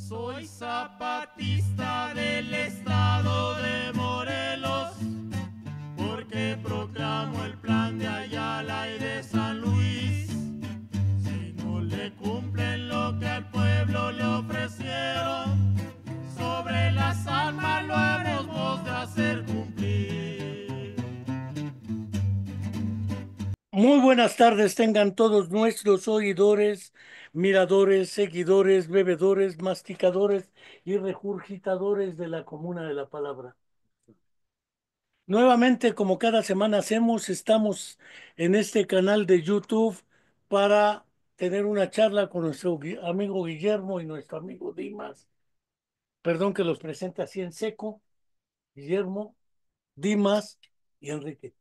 Soy zapatista del estado de Morelos, porque proclamo el plan de Ayala y de San Luis. Si no le cumplen lo que al pueblo le ofrecieron, sobre las armas lo hemos de hacer cumplir. Muy buenas tardes, tengan todos nuestros oidores, miradores, seguidores, bebedores, masticadores y regurgitadores de la comuna de la palabra. Nuevamente, como cada semana hacemos, estamos en este canal de YouTube para tener una charla con nuestro amigo Guillermo y nuestro amigo Dimas. Perdón que los presente así en seco, Guillermo, Dimas y Enrique.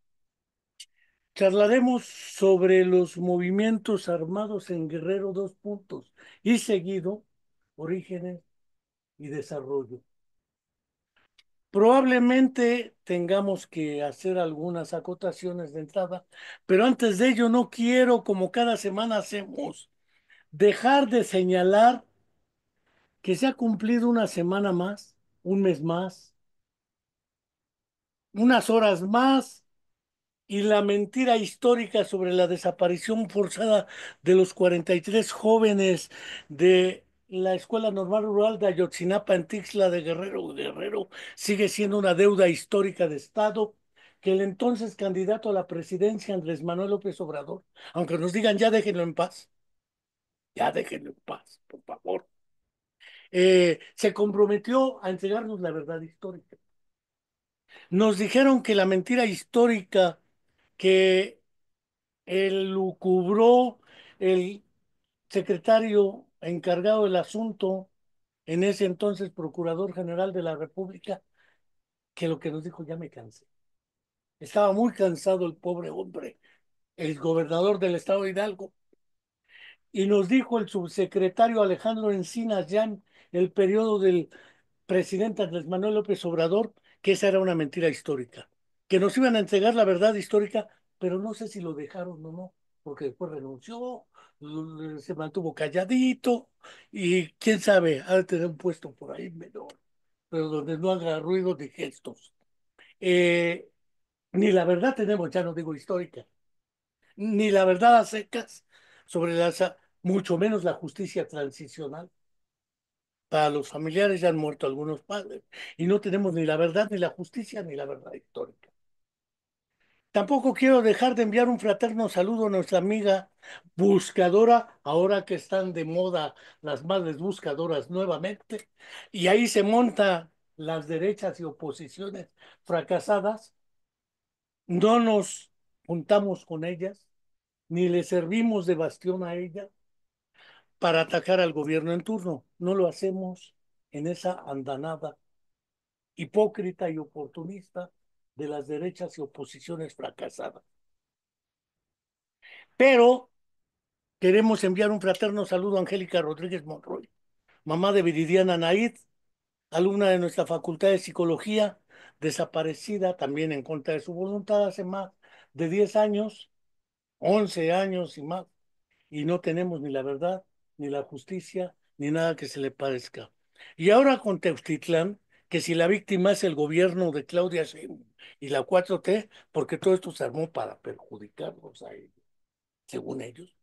Charlaremos sobre los movimientos armados en Guerrero, dos puntos, y seguido, orígenes y desarrollo. Probablemente tengamos que hacer algunas acotaciones de entrada, pero antes de ello no quiero, como cada semana hacemos, dejar de señalar que se ha cumplido una semana más, un mes más, unas horas más y la mentira histórica sobre la desaparición forzada de los 43 jóvenes de la Escuela Normal Rural de Ayotzinapa en Tixla de Guerrero sigue siendo una deuda histórica de Estado que el entonces candidato a la presidencia, Andrés Manuel López Obrador, aunque nos digan ya déjenlo en paz, por favor, se comprometió a entregarnos la verdad histórica. Nos dijeron que la mentira histórica que lucubró el secretario encargado del asunto, en ese entonces Procurador General de la República, que lo que nos dijo, ya me cansé. Estaba muy cansado el pobre hombre, el gobernador del estado de Hidalgo, y nos dijo el subsecretario Alejandro Encinas ya en el periodo del presidente Andrés Manuel López Obrador que esa era una mentira histórica, que nos iban a entregar la verdad histórica, pero no sé si lo dejaron o no, porque después renunció, se mantuvo calladito y quién sabe, ha de tener un puesto por ahí menor, pero donde no haga ruido de gestos. Eh, Ni la verdad tenemos, ya no digo histórica, ni la verdad a secas sobre mucho menos la justicia transicional. Para los familiares ya han muerto algunos padres y no tenemos ni la verdad, ni la justicia, ni la verdad histórica. Tampoco quiero dejar de enviar un fraterno saludo a nuestra amiga buscadora, ahora que están de moda las madres buscadoras nuevamente, y ahí se monta las derechas y oposiciones fracasadas. No nos juntamos con ellas, ni le servimos de bastión a ellas para atacar al gobierno en turno. No lo hacemos en esa andanada hipócrita y oportunista de las derechas y oposiciones fracasadas. Pero queremos enviar un fraterno saludo a Angélica Rodríguez Monroy, mamá de Viridiana Naid, alumna de nuestra Facultad de Psicología, desaparecida también en contra de su voluntad hace más de 10 años, 11 años y más, y no tenemos ni la verdad, ni la justicia, ni nada que se le parezca. Y ahora con Teustitlán, que si la víctima es el gobierno de Claudia Sheinbaum y la 4T, porque todo esto se armó para perjudicarlos a ellos, según ellos,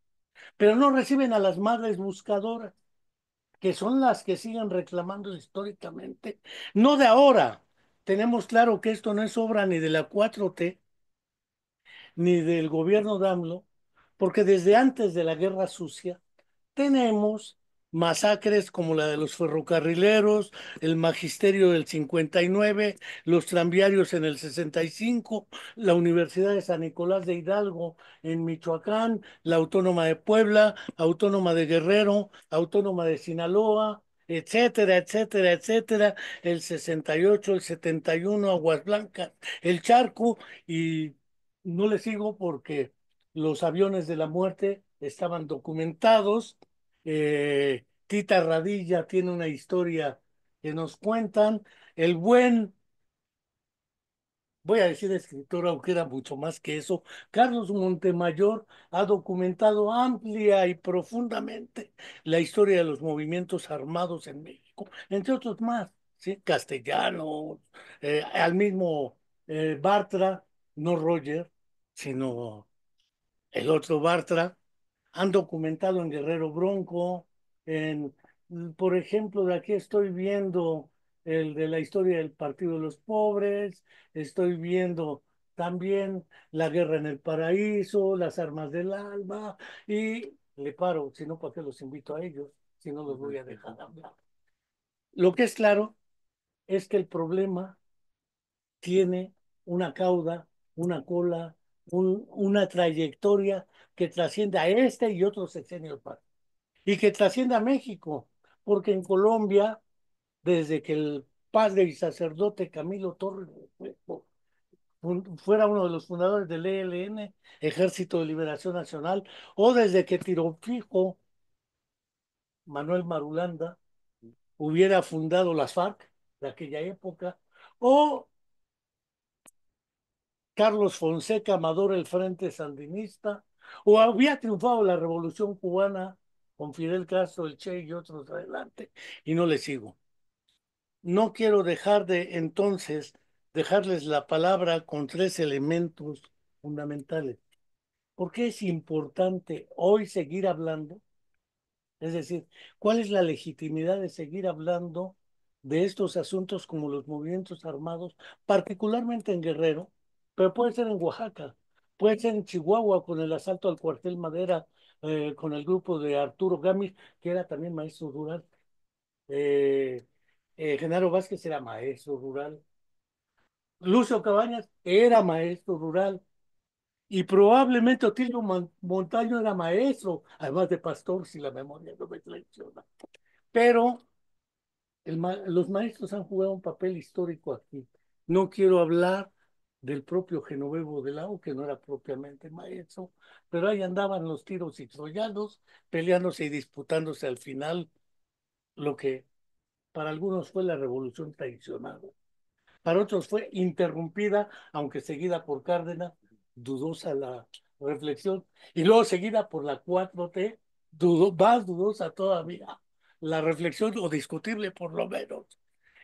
pero no reciben a las madres buscadoras, que son las que siguen reclamando históricamente, no de ahora. Tenemos claro que esto no es obra ni de la 4T, ni del gobierno de AMLO, porque desde antes de la Guerra Sucia tenemos masacres como la de los ferrocarrileros, el magisterio del 59, los tranviarios en el 65, la Universidad de San Nicolás de Hidalgo en Michoacán, la Autónoma de Puebla, Autónoma de Guerrero, Autónoma de Sinaloa, etcétera, etcétera, etcétera, el 68, el 71, Aguas Blancas, el Charco, y no le sigo porque los aviones de la muerte estaban documentados. Tita Radilla tiene una historia que nos cuentan. El buen voy a decir escritor, aunque era mucho más que eso. Carlos Montemayor ha documentado amplia y profundamente la historia de los movimientos armados en México, entre otros más, ¿sí? Castellanos, al mismo Bartra, no Roger, sino el otro Bartra, han documentado en Guerrero Bronco, en, por ejemplo, de aquí estoy viendo el de la historia del Partido de los Pobres, estoy viendo también la guerra en el paraíso, las armas del alba, y le paro, si no, ¿para qué los invito a ellos? Si no los voy a dejar hablar. Lo que es claro es que el problema tiene una cauda, una cola, una trayectoria que trasciende a este y otros sexenios más, y que trasciende a México, porque en Colombia, desde que el padre y sacerdote Camilo Torres fuera uno de los fundadores del ELN, Ejército de Liberación Nacional, o desde que Tiro Fijo, Manuel Marulanda, hubiera fundado las FARC de aquella época, o Carlos Fonseca Amador, el Frente Sandinista, o había triunfado la Revolución Cubana con Fidel Castro, el Che y otros adelante, y no le sigo. No quiero dejar de entonces dejarles la palabra con tres elementos fundamentales. ¿Por qué es importante hoy seguir hablando? Es decir, ¿cuál es la legitimidad de seguir hablando de estos asuntos como los movimientos armados, particularmente en Guerrero, pero puede ser en Oaxaca, puede ser en Chihuahua con el asalto al cuartel Madera, con el grupo de Arturo Gámez, que era también maestro rural. Eh, Genaro Vázquez era maestro rural. Lucio Cabañas era maestro rural. Y probablemente Otilio Montaño era maestro, además de pastor, si la memoria no me traiciona. Pero los maestros han jugado un papel histórico aquí. No quiero hablar del propio Genovevo de Lao, que no era propiamente maestro, pero ahí andaban los tiros y troyanos, peleándose y disputándose al final lo que para algunos fue la revolución tradicional. Para otros fue interrumpida, aunque seguida por Cárdenas, dudosa la reflexión, y luego seguida por la 4T, más dudosa todavía la reflexión, o discutible por lo menos.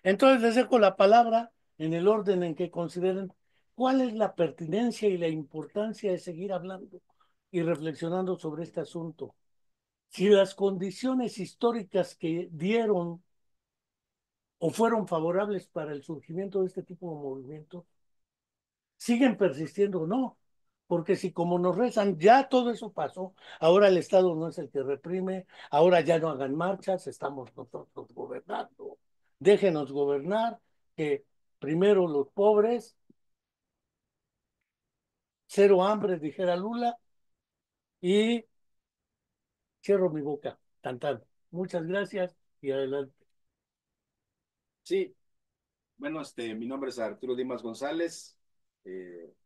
Entonces les dejo la palabra en el orden en que consideren cuál es la pertinencia y la importancia de seguir hablando y reflexionando sobre este asunto. Si las condiciones históricas que dieron o fueron favorables para el surgimiento de este tipo de movimientos, siguen persistiendo o no. Porque si como nos rezan, ya todo eso pasó, ahora el Estado no es el que reprime, ahora ya no hagan marchas, estamos nosotros gobernando. Déjenos gobernar, que primero los pobres, cero hambre, dijera Lula, y cierro mi boca. Tan, tan. Muchas gracias y adelante. Sí, bueno, mi nombre es Arturo Dimas González.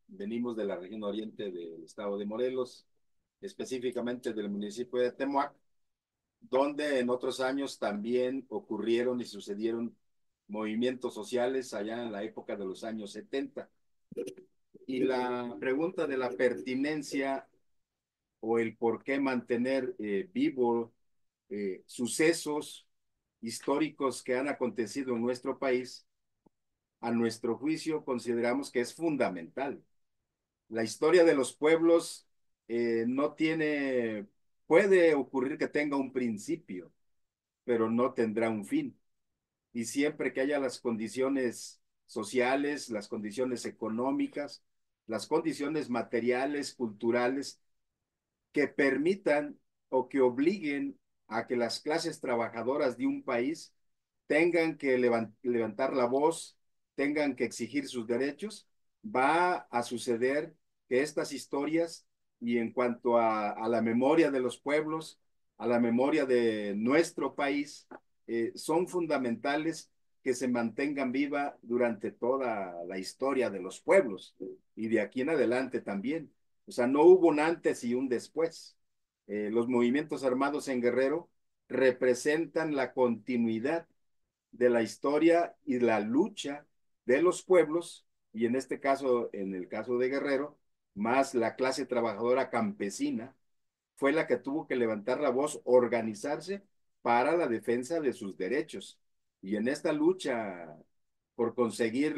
Venimos de la región oriente del estado de Morelos, específicamente del municipio de Temuac, donde en otros años también ocurrieron y sucedieron movimientos sociales allá en la época de los años 70. Y la pregunta de la pertinencia o el por qué mantener vivo sucesos históricos que han acontecido en nuestro país, a nuestro juicio consideramos que es fundamental. La historia de los pueblos no tiene, puede ocurrir que tenga un principio, pero no tendrá un fin. Y siempre que haya las condiciones sociales, las condiciones económicas, las condiciones materiales, culturales, que permitan o que obliguen a que las clases trabajadoras de un país tengan que levantar la voz, tengan que exigir sus derechos, va a suceder que estas historias, y en cuanto a la memoria de los pueblos, a la memoria de nuestro país, son fundamentales que se mantengan viva durante toda la historia de los pueblos y de aquí en adelante también. O sea, no hubo un antes y un después. Los movimientos armados en Guerrero representan la continuidad de la historia y la lucha de los pueblos y en este caso, en el caso de Guerrero, más la clase trabajadora campesina, fue la que tuvo que levantar la voz, organizarse para la defensa de sus derechos. Y en esta lucha por conseguir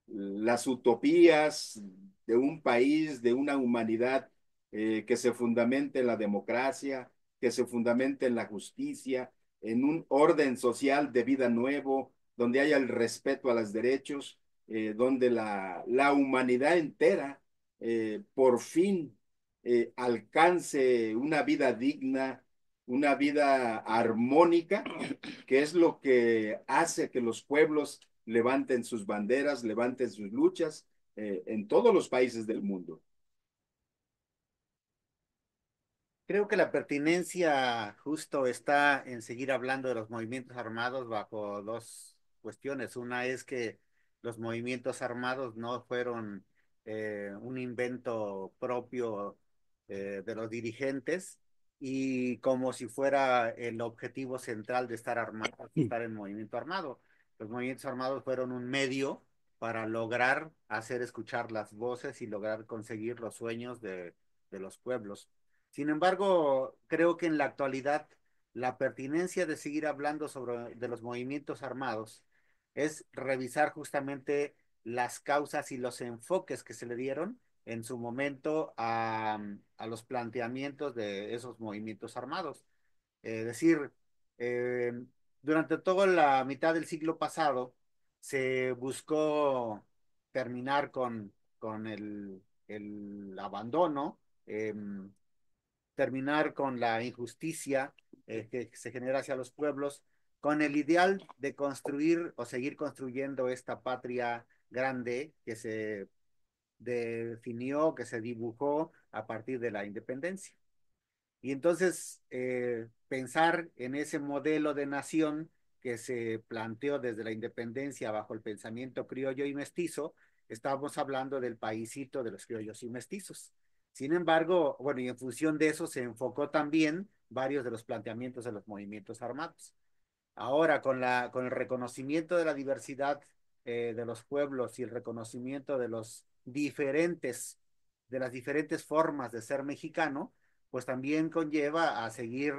las utopías de un país, de una humanidad que se fundamente en la democracia, que se fundamente en la justicia, en un orden social de vida nuevo, donde haya el respeto a los derechos, donde la humanidad entera por fin alcance una vida digna, una vida armónica, que es lo que hace que los pueblos levanten sus banderas, levanten sus luchas en todos los países del mundo. Creo que la pertinencia justo está en seguir hablando de los movimientos armados bajo dos cuestiones. Una es que los movimientos armados no fueron un invento propio de los dirigentes y como si fuera el objetivo central de estar armado, estar en movimiento armado. Los movimientos armados fueron un medio para lograr hacer escuchar las voces y lograr conseguir los sueños de los pueblos. Sin embargo, creo que en la actualidad la pertinencia de seguir hablando sobre de los movimientos armados es revisar justamente las causas y los enfoques que se le dieron en su momento a los planteamientos de esos movimientos armados. Es decir, eh, durante toda la mitad del siglo pasado se buscó terminar con el abandono, terminar con la injusticia que se genera hacia los pueblos, con el ideal de construir o seguir construyendo esta patria grande que se definió, que se dibujó a partir de la independencia. Y entonces pensar en ese modelo de nación que se planteó desde la independencia bajo el pensamiento criollo y mestizo, estamos hablando del paísito de los criollos y mestizos. Sin embargo, bueno, y en función de eso se enfocó también varios de los planteamientos de los movimientos armados. Ahora, con el reconocimiento de la diversidad de los pueblos y el reconocimiento de las diferentes formas de ser mexicano, pues también conlleva a seguir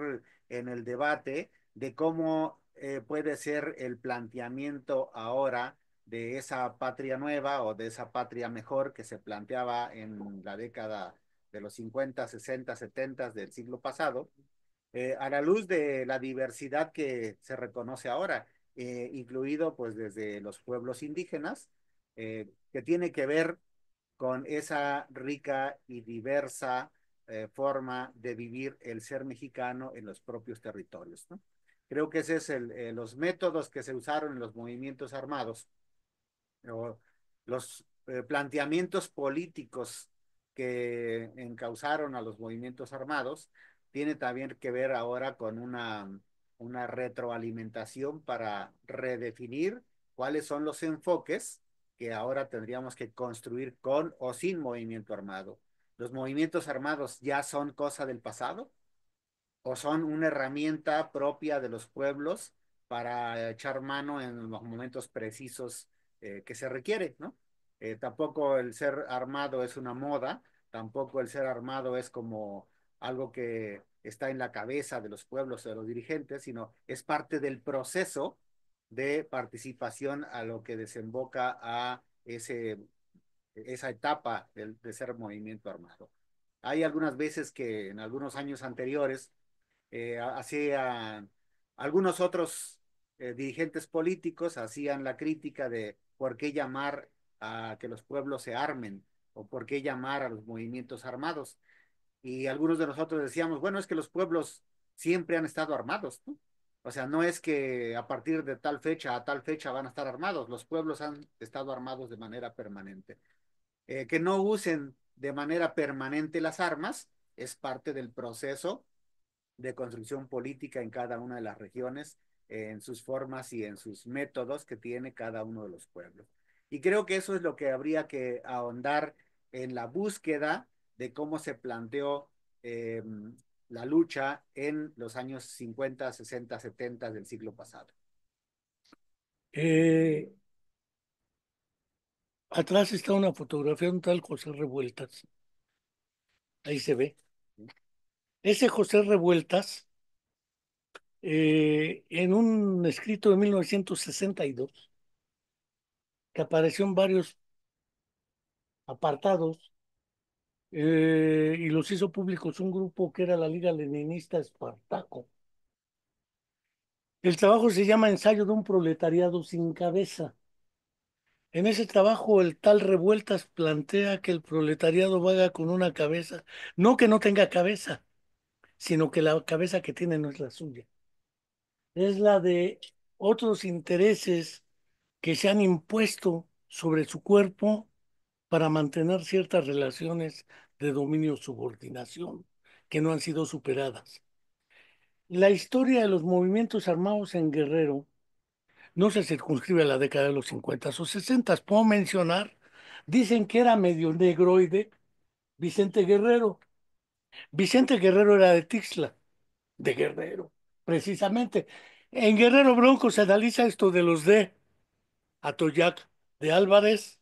en el debate de cómo puede ser el planteamiento ahora de esa patria nueva o de esa patria mejor que se planteaba en la década de los 50, 60, 70 del siglo pasado, a la luz de la diversidad que se reconoce ahora, incluido pues desde los pueblos indígenas, que tiene que ver con esa rica y diversa forma de vivir el ser mexicano en los propios territorios, ¿no? Creo que ese es los métodos que se usaron en los movimientos armados o los planteamientos políticos que encauzaron a los movimientos armados, tiene también que ver ahora con una retroalimentación para redefinir cuáles son los enfoques que ahora tendríamos que construir con o sin movimiento armado. ¿Los movimientos armados ya son cosa del pasado o son una herramienta propia de los pueblos para echar mano en los momentos precisos que se requiere, ¿no? Tampoco el ser armado es una moda, tampoco el ser armado es como algo que está en la cabeza de los pueblos, de los dirigentes, sino es parte del proceso de participación a lo que desemboca a esa etapa de ser movimiento armado. Hay algunas veces que en algunos años anteriores hacían algunos otros dirigentes políticos hacían la crítica de por qué llamar a que los pueblos se armen o por qué llamar a los movimientos armados. Y algunos de nosotros decíamos, bueno, es que los pueblos siempre han estado armados, ¿no? O sea, no es que a partir de tal fecha a tal fecha van a estar armados, los pueblos han estado armados de manera permanente. Que no usen de manera permanente las armas es parte del proceso de construcción política en cada una de las regiones, en sus formas y en sus métodos que tiene cada uno de los pueblos. Y creo que eso es lo que habría que ahondar en la búsqueda de cómo se planteó la lucha en los años 50, 60, 70 del siglo pasado. Eh, Atrás está una fotografía de un tal José Revueltas. Ahí se ve. Ese José Revueltas, en un escrito de 1962, que apareció en varios apartados, y los hizo públicos un grupo que era la Liga Leninista Espartaco. El trabajo se llama Ensayo de un proletariado sin cabeza. En ese trabajo, el tal Revueltas plantea que el proletariado vaga con una cabeza, no que no tenga cabeza, sino que la cabeza que tiene no es la suya, es la de otros intereses que se han impuesto sobre su cuerpo para mantener ciertas relaciones de dominio-subordinación que no han sido superadas. La historia de los movimientos armados en Guerrero no se circunscribe a la década de los 50 o 60. Puedo mencionar, dicen que era medio negroide Vicente Guerrero. Vicente Guerrero era de Tixla, de Guerrero, precisamente. En Guerrero Bronco se analiza esto de los de Atoyac, de Álvarez,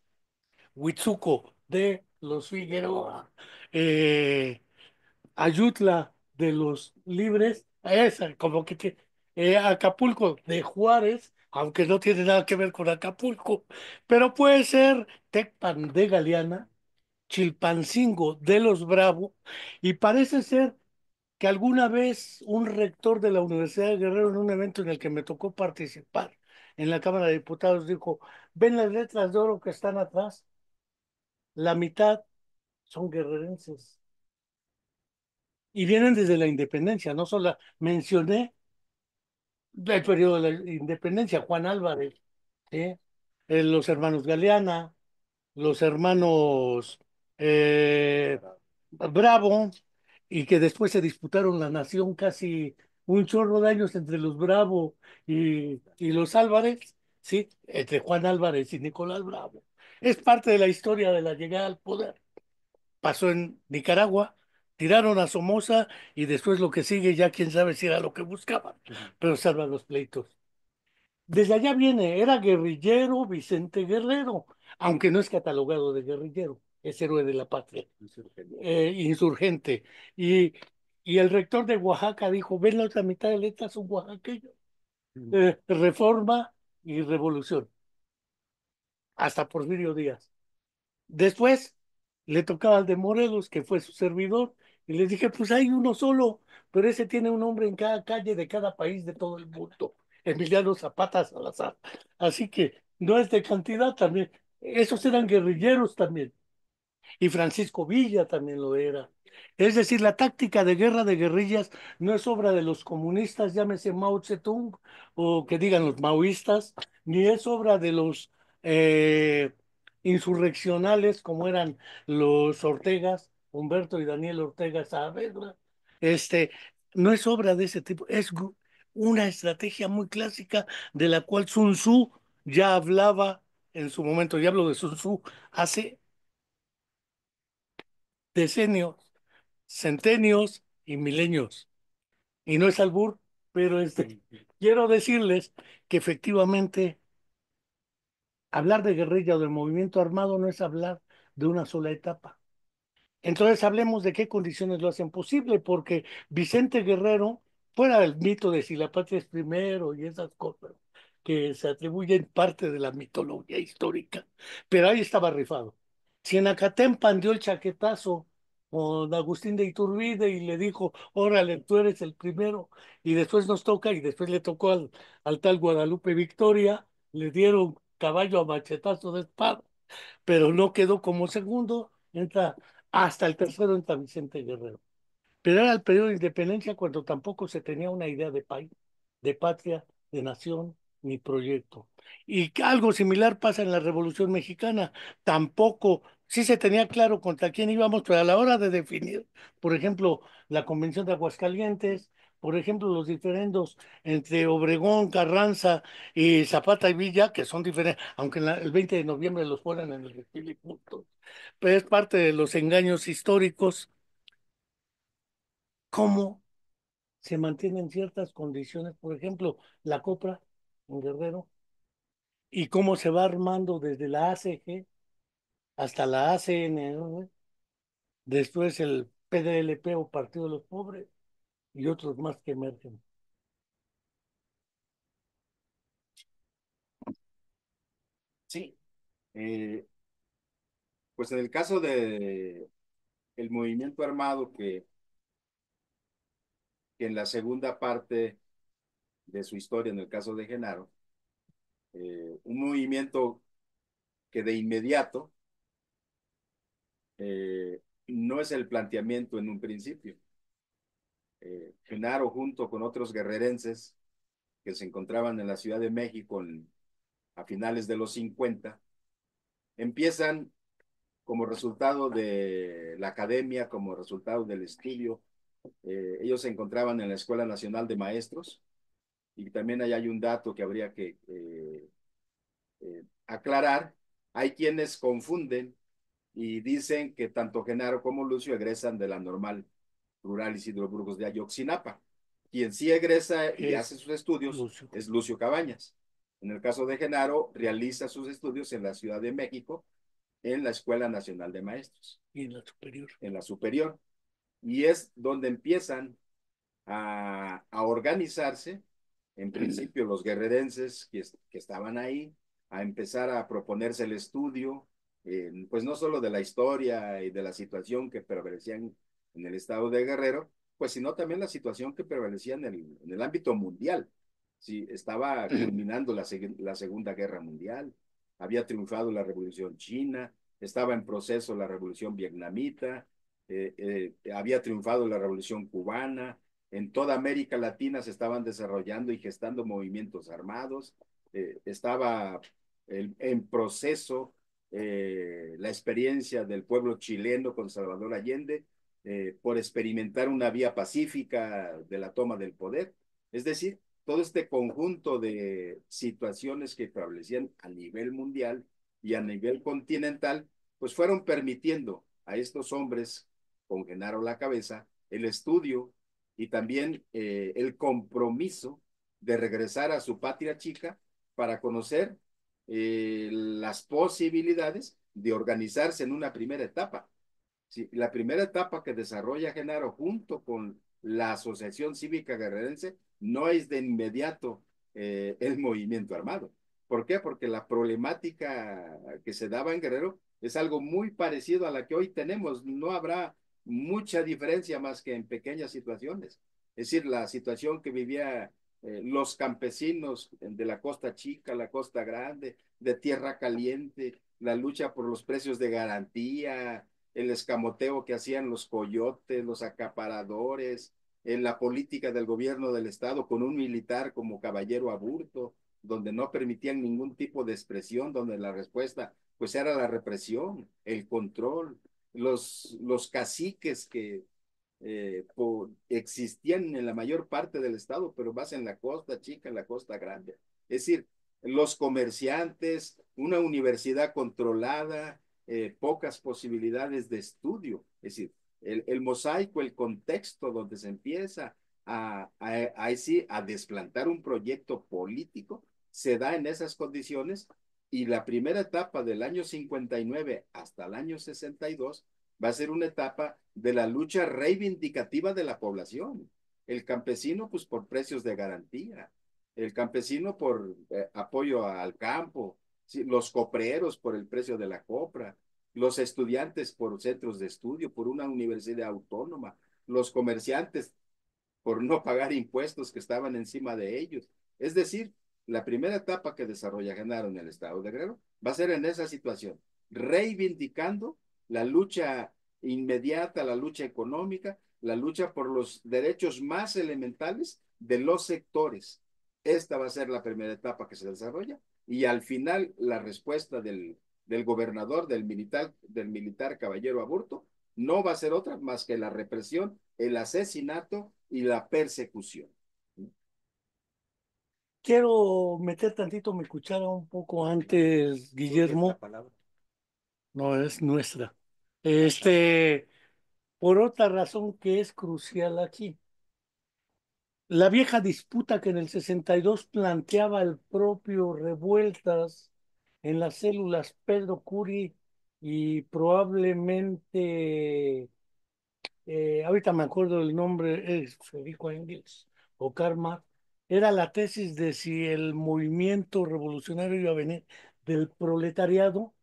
Huitzuco, de los Figueroa, eh, Ayutla, de los Libres, esa, como que Acapulco, de Juárez, aunque no tiene nada que ver con Acapulco, pero puede ser Tecpan de Galeana, Chilpancingo de los Bravo, y parece ser que alguna vez un rector de la Universidad de Guerrero, en un evento en el que me tocó participar en la Cámara de Diputados, dijo: ven las letras de oro que están atrás, la mitad son guerrerenses y vienen desde la independencia. No solo mencioné el periodo de la independencia, Juan Álvarez, ¿sí? Los hermanos Galeana, los hermanos eh, Bravo, y que después se disputaron la nación casi un chorro de años entre los Bravo y los Álvarez, ¿sí? Entre Juan Álvarez y Nicolás Bravo. Es parte de la historia de la llegada al poder. Pasó en Nicaragua, tiraron a Somoza y después lo que sigue ya quién sabe si era lo que buscaban, pero salvan los pleitos. Desde allá viene, era guerrillero Vicente Guerrero, aunque no es catalogado de guerrillero, es héroe de la patria, insurgente. Y, y el rector de Oaxaca dijo: ven, la otra mitad de letras son oaxaqueños. Reforma y revolución, hasta Porfirio Díaz. Después le tocaba al de Morelos, que fue su servidor, y le dije: pues hay uno solo, pero ese tiene un nombre en cada calle de cada país de todo el mundo, Emiliano Zapata Salazar. Así que no es de cantidad también. Esos eran guerrilleros también. Y Francisco Villa también lo era. Es decir, la táctica de guerra de guerrillas no es obra de los comunistas, llámese Mao Zedong, o que digan los maoístas, ni es obra de los eh, insurreccionales como eran los Ortegas, Humberto y Daniel Ortega Saavedra. Este, no es obra de ese tipo, es una estrategia muy clásica de la cual Sun Tzu ya hablaba en su momento. Ya hablo de Sun Tzu hace decenios, centenios y milenios. Y no es albur, pero quiero decirles que efectivamente hablar de guerrilla o de movimiento armado no es hablar de una sola etapa. Entonces hablemos de qué condiciones lo hacen posible, porque Vicente Guerrero, fuera del mito de si la patria es primero y esas cosas que se atribuyen parte de la mitología histórica, pero ahí estaba rifado. Si en Acatempan dio el chaquetazo con Agustín de Iturbide y le dijo: órale, tú eres el primero, y después nos toca, y después le tocó al tal Guadalupe Victoria, le dieron caballo a machetazo de espada, pero no quedó como segundo, entra hasta el tercero, entra Vicente Guerrero. Pero era el periodo de independencia cuando tampoco se tenía una idea de país, de patria, de nación, ni proyecto. Y que algo similar pasa en la Revolución Mexicana. Tampoco, sí se tenía claro contra quién íbamos, pero a la hora de definir, por ejemplo, la Convención de Aguascalientes, por ejemplo, los diferendos entre Obregón, Carranza y Zapata y Villa, que son diferentes, aunque el 20 de noviembre los ponen en el desfile y punto. Pero es parte de los engaños históricos. ¿Cómo se mantienen ciertas condiciones? Por ejemplo, la copra en Guerrero, y cómo se va armando desde la ACG. hasta la ACN, ¿no? Después el PDLP o Partido de los Pobres y otros más que emergen. Sí, eh, pues en el caso de el movimiento armado que en la segunda parte de su historia, en el caso de Genaro, un movimiento que de inmediato no es el planteamiento en un principio. Genaro junto con otros guerrerenses que se encontraban en la Ciudad de México a finales de los 50, empiezan como resultado de la academia, como resultado del estudio. Ellos se encontraban en la Escuela Nacional de Maestros y también ahí hay un dato que habría que aclarar. Hay quienes confunden y dicen que tanto Genaro como Lucio egresan de la Normal Rural Isidro Burgos de Ayotzinapa. Quien sí egresa y Es hace sus estudios Lucio. es Lucio Cabañas. En el caso de Genaro, realiza sus estudios en la Ciudad de México, en la Escuela Nacional de Maestros, Y en la superior. en la superior. Y es donde empiezan a organizarse, en principio los guerrerenses que estaban ahí, a empezar a proponerse el estudio, pues no solo de la historia y de la situación que prevalecían en el estado de Guerrero, pues sino también la situación que prevalecía en el ámbito mundial. Sí, estaba culminando la Segunda Guerra Mundial, había triunfado la Revolución China, estaba en proceso la Revolución Vietnamita, había triunfado la Revolución Cubana, en toda América Latina se estaban desarrollando y gestando movimientos armados, estaba en proceso la experiencia del pueblo chileno con Salvador Allende por experimentar una vía pacífica de la toma del poder. Es decir, todo este conjunto de situaciones que establecían a nivel mundial y a nivel continental, pues fueron permitiendo a estos hombres con Genaro la cabeza el estudio y también el compromiso de regresar a su patria chica para conocer las posibilidades de organizarse en una primera etapa. Sí, la primera etapa que desarrolla Genaro junto con la Asociación Cívica Guerrerense no es de inmediato el movimiento armado. ¿Por qué? Porque la problemática que se daba en Guerrero es algo muy parecido a la que hoy tenemos. No habrá mucha diferencia más que en pequeñas situaciones. Es decir, la situación que vivía los campesinos de la Costa Chica, la Costa Grande, de Tierra Caliente, la lucha por los precios de garantía, el escamoteo que hacían los coyotes, los acaparadores, en la política del gobierno del estado con un militar como Caballero Aburto, donde no permitían ningún tipo de expresión, donde la respuesta pues era la represión, el control, los caciques que existían en la mayor parte del estado, pero más en la costa chica, en la costa grande. Es decir, los comerciantes, una universidad controlada, pocas posibilidades de estudio. Es decir, el mosaico, el contexto donde se empieza a desplantar un proyecto político, se da en esas condiciones y la primera etapa del año 59 hasta el año 62 va a ser una etapa de la lucha reivindicativa de la población. El campesino, pues por precios de garantía, el campesino por apoyo al campo, ¿sí? Los copreros por el precio de la copra, los estudiantes por centros de estudio, por una universidad autónoma, los comerciantes por no pagar impuestos que estaban encima de ellos. Es decir, la primera etapa que desarrolla Genaro en el estado de Guerrero va a ser en esa situación, reivindicando la lucha inmediata, la lucha económica, la lucha por los derechos más elementales de los sectores. Esta va a ser la primera etapa que se desarrolla y al final la respuesta del gobernador, del militar Caballero Aburto, no va a ser otra más que la represión, el asesinato y la persecución. Quiero meter tantito mi cuchara un poco antes, Guillermo. No es nuestra. Este, por otra razón que es crucial aquí. La vieja disputa que en el 62 planteaba el propio Revueltas en las células Pedro Curi y probablemente, ahorita me acuerdo del nombre, es Federico Engels o Karl Marx, era la tesis de si el movimiento revolucionario iba a venir del proletariado,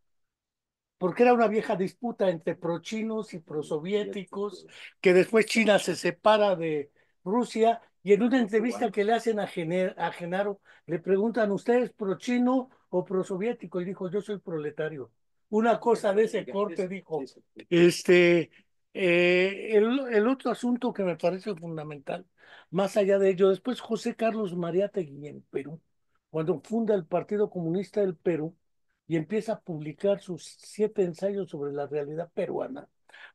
porque era una vieja disputa entre prochinos y prosoviéticos, que después China se separa de Rusia, y en una entrevista que le hacen a Genaro, le preguntan, ¿usted es prochino o prosoviético? Y dijo, yo soy proletario. Una cosa de ese corte, dijo. Este, el otro asunto que me parece fundamental, más allá de ello, después José Carlos Mariátegui en Perú, cuando funda el Partido Comunista del Perú, y empieza a publicar sus 7 ensayos sobre la realidad peruana,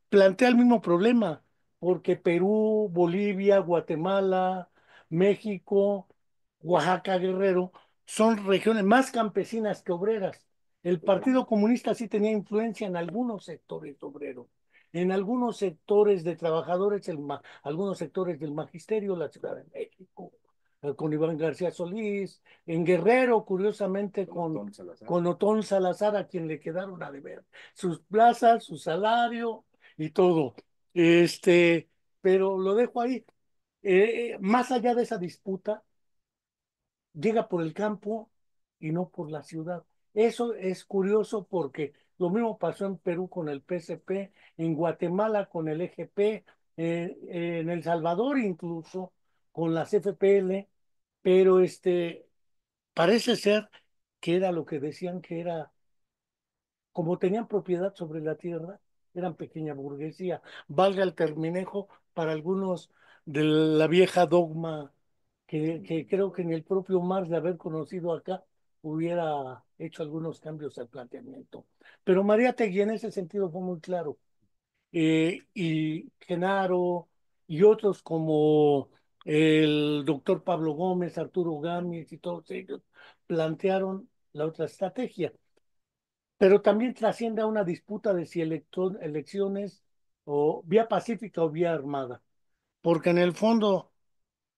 plantea el mismo problema, porque Perú, Bolivia, Guatemala, México, Oaxaca, Guerrero, son regiones más campesinas que obreras. El Partido Comunista sí tenía influencia en algunos sectores obreros, en algunos sectores de trabajadores, algunos sectores del magisterio, la Ciudad de México, con Iván García Solís, en Guerrero, curiosamente, con Otón Salazar, a quien le quedaron a deber sus plazas, su salario y todo. Este, pero lo dejo ahí. Más allá de esa disputa, llega por el campo y no por la ciudad. Eso es curioso porque lo mismo pasó en Perú con el PSP, en Guatemala con el EGP, en El Salvador incluso con las FPL, pero parece ser que era lo que decían que era, como tenían propiedad sobre la tierra, eran pequeña burguesía, valga el terminejo para algunos de la vieja dogma que creo que en el propio Marx de haber conocido acá hubiera hecho algunos cambios al planteamiento. Pero María Tegui en ese sentido fue muy claro. Y Genaro y otros como el doctor Pablo Gómez, Arturo Gámez y todos ellos plantearon la otra estrategia, pero también trasciende a una disputa de si elecciones o vía pacífica o vía armada, porque en el fondo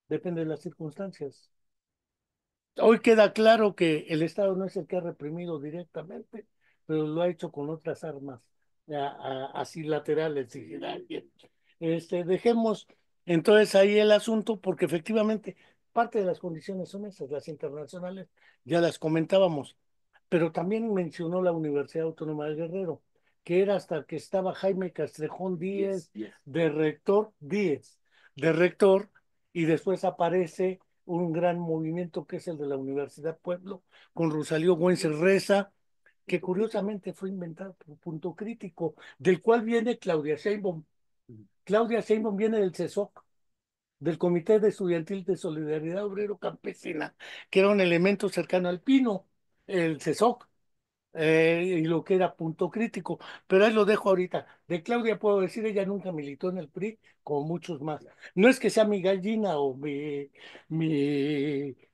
depende de las circunstancias. Hoy queda claro que el Estado no es el que ha reprimido directamente, pero lo ha hecho con otras armas, así laterales, dijera alguien. Dejemos entonces ahí el asunto, porque efectivamente parte de las condiciones son esas, las internacionales, ya las comentábamos, pero también mencionó la Universidad Autónoma de Guerrero, que era hasta que estaba Jaime Castrejón de rector, y después aparece un gran movimiento que es el de la Universidad Pueblo, con Rosalío Güences Reza, que curiosamente fue inventado por Punto Crítico, del cual viene Claudia Sheinbaum. Claudia Sheinbaum viene del CESOC, del Comité de Estudiantil de Solidaridad Obrero Campesina, que era un elemento cercano al Pino, el CESOC, y lo que era Punto Crítico. Pero ahí lo dejo ahorita. De Claudia puedo decir, ella nunca militó en el PRI, como muchos más. No es que sea mi gallina o mi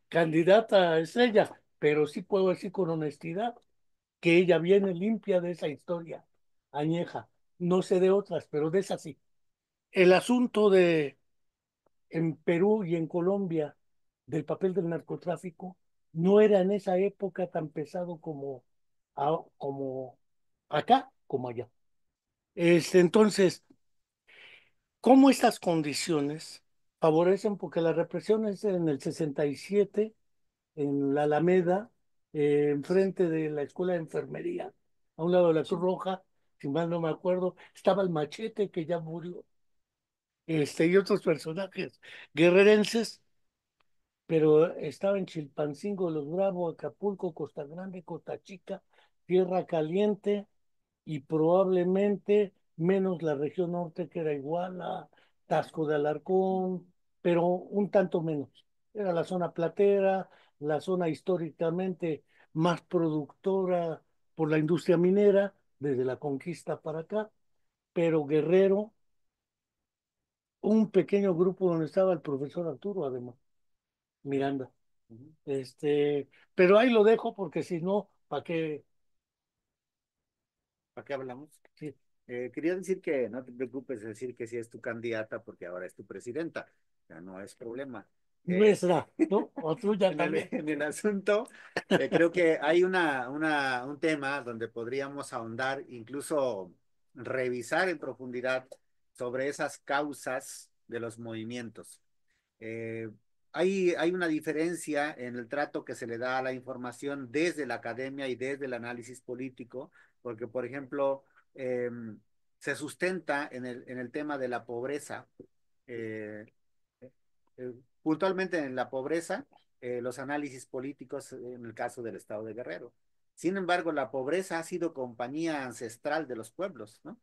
candidata estrella, pero sí puedo decir con honestidad que ella viene limpia de esa historia añeja. No sé de otras, pero de esa sí. El asunto de en Perú y en Colombia del papel del narcotráfico no era en esa época tan pesado como acá, como allá. Entonces, ¿cómo estas condiciones favorecen? Porque la represión es en el 67 en la Alameda, enfrente de la Escuela de Enfermería, a un lado de la Cruz Roja, si mal no me acuerdo, estaba el Machete, que ya murió, y otros personajes guerrerenses, pero estaba en Chilpancingo, Los Bravos, Acapulco, Costa Grande, Costa Chica, Tierra Caliente, y probablemente menos la región norte, que era Iguala, Tasco de Alarcón, pero un tanto menos. Era la zona platera, la zona históricamente más productora por la industria minera, desde la conquista para acá, pero Guerrero, un pequeño grupo donde estaba el profesor Arturo, además, Miranda. Pero ahí lo dejo porque si no, ¿para qué? ¿Para qué hablamos? Sí. Quería decir que no te preocupes, decir que sí es tu candidata porque ahora es tu presidenta, ya no es problema. nuestra, ¿no? O tuya en también. en el asunto, creo que hay un tema donde podríamos ahondar, incluso revisar en profundidad sobre esas causas de los movimientos. Eh, hay una diferencia en el trato que se le da a la información desde la academia y desde el análisis político, porque, por ejemplo, se sustenta en el tema de la pobreza. eh, Puntualmente en la pobreza, los análisis políticos en el caso del estado de Guerrero. Sin embargo, la pobreza ha sido compañía ancestral de los pueblos, ¿no?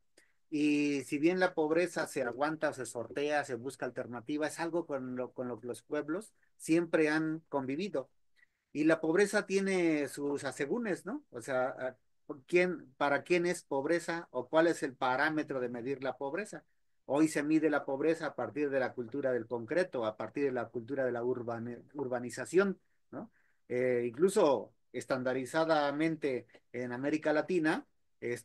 Y si bien la pobreza se aguanta, se sortea, se busca alternativa, es algo con lo que los pueblos siempre han convivido. Y la pobreza tiene sus asegúnes, ¿no? O sea, para quién es pobreza o cuál es el parámetro de medir la pobreza? Hoy se mide la pobreza a partir de la cultura del concreto, a partir de la cultura de la urbanización, ¿no? Incluso estandarizadamente en América Latina,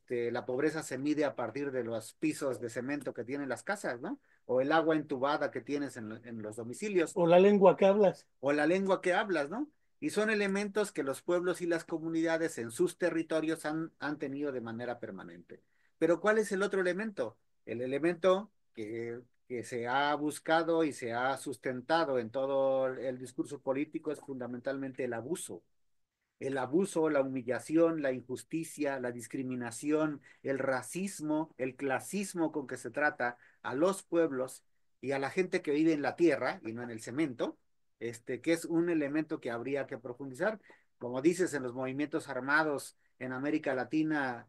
la pobreza se mide a partir de los pisos de cemento que tienen las casas, ¿no? O el agua entubada que tienes en los domicilios, O la lengua que hablas. o la lengua que hablas, ¿no? Y son elementos que los pueblos y las comunidades en sus territorios han tenido de manera permanente. Pero ¿cuál es el otro elemento? El elemento que se ha buscado y se ha sustentado en todo el discurso político es fundamentalmente el abuso, la humillación, la injusticia, la discriminación, el racismo, el clasismo con que se trata a los pueblos y a la gente que vive en la tierra y no en el cemento, que es un elemento que habría que profundizar. Como dices, en los movimientos armados en América Latina,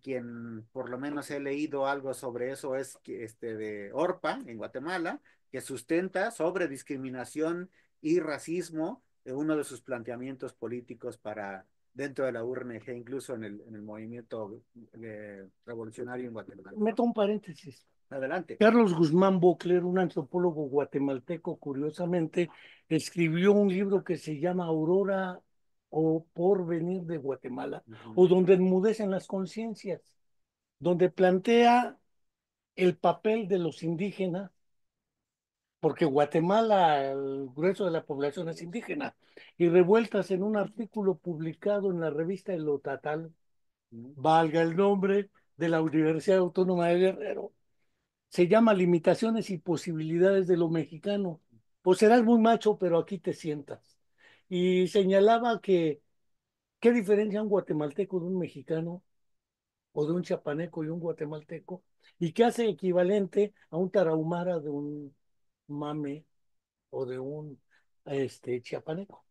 quien por lo menos he leído algo sobre eso es de Orpa, en Guatemala, que sustenta sobre discriminación y racismo uno de sus planteamientos políticos para dentro de la URNG, incluso en el movimiento revolucionario en Guatemala. Meto un paréntesis. Adelante. Carlos Guzmán Bocler, un antropólogo guatemalteco, curiosamente, escribió un libro que se llama Aurora o Porvenir de Guatemala, o donde enmudecen las conciencias, donde plantea el papel de los indígenas, porque Guatemala, el grueso de la población es indígena, y revueltas en un artículo publicado en la revista El Otatal, valga el nombre, de la Universidad Autónoma de Guerrero. Se llama Limitaciones y Posibilidades de lo Mexicano. Pues serás muy macho, pero aquí te sientas. Y señalaba que, ¿qué diferencia un guatemalteco de un mexicano o de un chapaneco y un guatemalteco? ¿Y qué hace equivalente a un tarahumara de un mame o de un chiapaneco?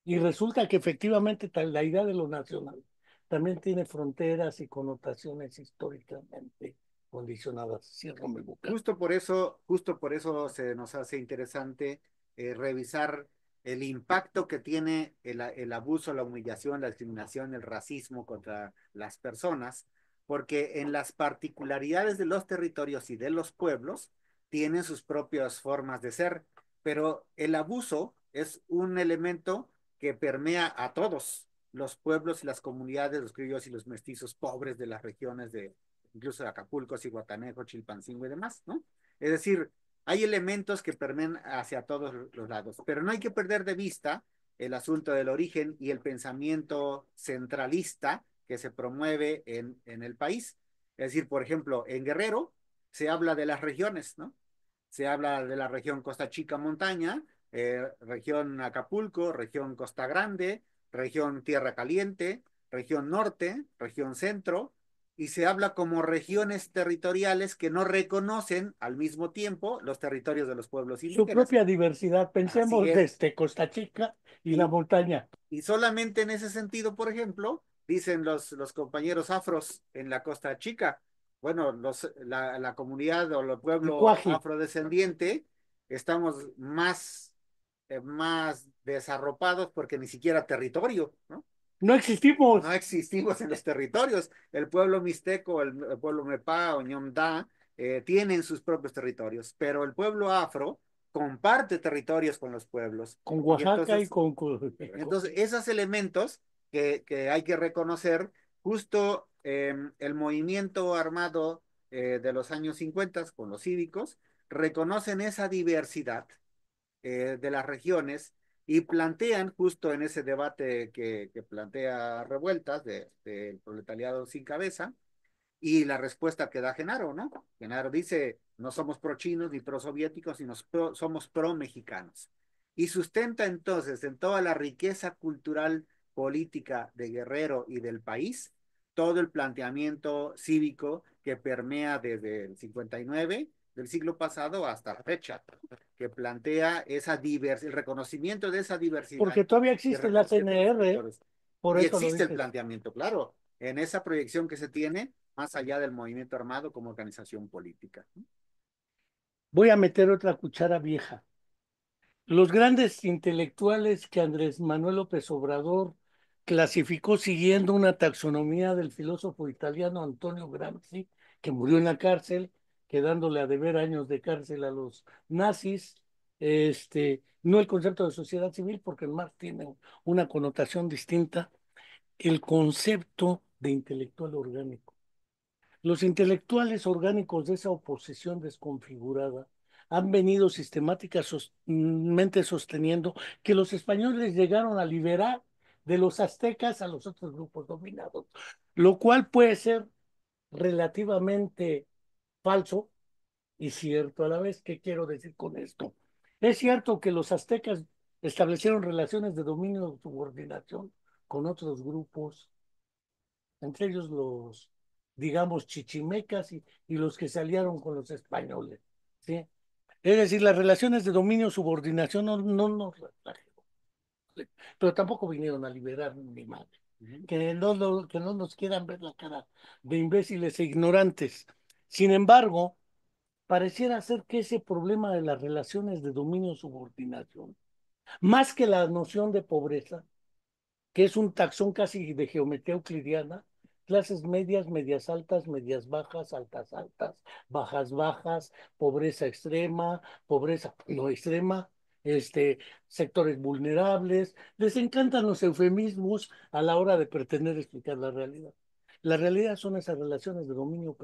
Y resulta que efectivamente la idea de lo nacional también tiene fronteras y connotaciones históricamente condicionadas. Cierro mi boca. Justo por eso se nos hace interesante revisar el impacto que tiene el abuso, la humillación, la discriminación, el racismo contra las personas, porque en las particularidades de los territorios y de los pueblos tienen sus propias formas de ser, pero el abuso es un elemento que permea a todos los pueblos y las comunidades, los criollos y los mestizos pobres de las regiones de incluso de Acapulco, Zihuatanejo, Chilpancingo y demás, ¿no? Es decir, hay elementos que permean hacia todos los lados, pero no hay que perder de vista el asunto del origen y el pensamiento centralista que se promueve en el país. Es decir, por ejemplo, en Guerrero se habla de las regiones, ¿no? Se habla de la región Costa Chica Montaña, región Acapulco, región Costa Grande, región Tierra Caliente, región Norte, región Centro, y se habla como regiones territoriales que no reconocen al mismo tiempo los territorios de los pueblos Su indígenas. propia diversidad. Pensemos desde Costa Chica y la montaña. Y solamente en ese sentido, por ejemplo, dicen los compañeros afros en la Costa Chica, bueno, la comunidad o el pueblo afrodescendiente, estamos más desarropados porque ni siquiera territorio, ¿no? No existimos. No existimos en los territorios. El pueblo mixteco, el pueblo Mepa o Ñomda tienen sus propios territorios, pero el pueblo afro comparte territorios con los pueblos. Con Oaxaca y con... Entonces, esos elementos que hay que reconocer, justo el movimiento armado de los años 50 con los cívicos, reconocen esa diversidad de las regiones y plantean justo en ese debate que plantea Revueltas del proletariado sin cabeza y la respuesta que da Genaro, ¿no? Genaro dice, no somos pro chinos ni pro soviéticos, sino somos pro mexicanos. Y sustenta entonces en toda la riqueza cultural política de Guerrero y del país todo el planteamiento cívico que permea desde el 59 del siglo pasado hasta la fecha, que plantea el reconocimiento de esa diversidad. Porque todavía existe la CNR, por y eso lo existe el dices. planteamiento, claro, en esa proyección que se tiene, más allá del movimiento armado como organización política. Voy a meter otra cuchara vieja. Los grandes intelectuales que Andrés Manuel López Obrador clasificó siguiendo una taxonomía del filósofo italiano Antonio Gramsci, que murió en la cárcel, quedándole a deber años de cárcel a los nazis. No el concepto de sociedad civil, porque el Marx tiene una connotación distinta, el concepto de intelectual orgánico. Los intelectuales orgánicos de esa oposición desconfigurada han venido sistemáticamente sosteniendo que los españoles llegaron a liberar de los aztecas a los otros grupos dominados, lo cual puede ser relativamente falso y cierto a la vez. ¿Qué quiero decir con esto? Es cierto que los aztecas establecieron relaciones de dominio o subordinación con otros grupos, entre ellos los, digamos, chichimecas y los que se aliaron con los españoles, ¿sí? Es decir, las relaciones de dominio-subordinación no nos trajeron, pero tampoco vinieron a liberar ni madre. Que no nos quieran ver la cara de imbéciles e ignorantes. Sin embargo, pareciera ser que ese problema de las relaciones de dominio-subordinación, más que la noción de pobreza, que es un taxón casi de geometría euclidiana, clases medias, medias altas, medias bajas, altas altas, bajas bajas, pobreza extrema, pobreza no extrema, sectores vulnerables. Les encantan los eufemismos a la hora de pretender explicar la realidad. La realidad son esas relaciones de dominio,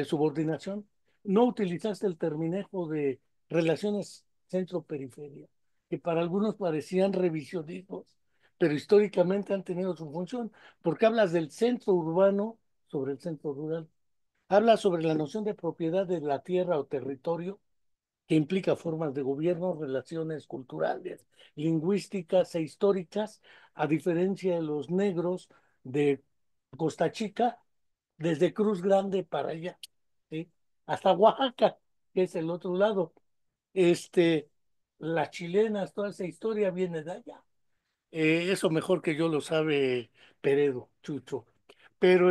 subordinación. No utilizaste el terminejo de relaciones centro-periferia, que para algunos parecían revisionismos, pero históricamente han tenido su función, porque hablas del centro urbano sobre el centro rural, hablas sobre la noción de propiedad de la tierra o territorio, que implica formas de gobierno, relaciones culturales, lingüísticas e históricas, a diferencia de los negros de Costa Chica, desde Cruz Grande para allá, ¿sí? Hasta Oaxaca, que es el otro lado. Este, las chilenas, toda esa historia viene de allá. Eso mejor que yo lo sabe Peredo, Chucho. Pero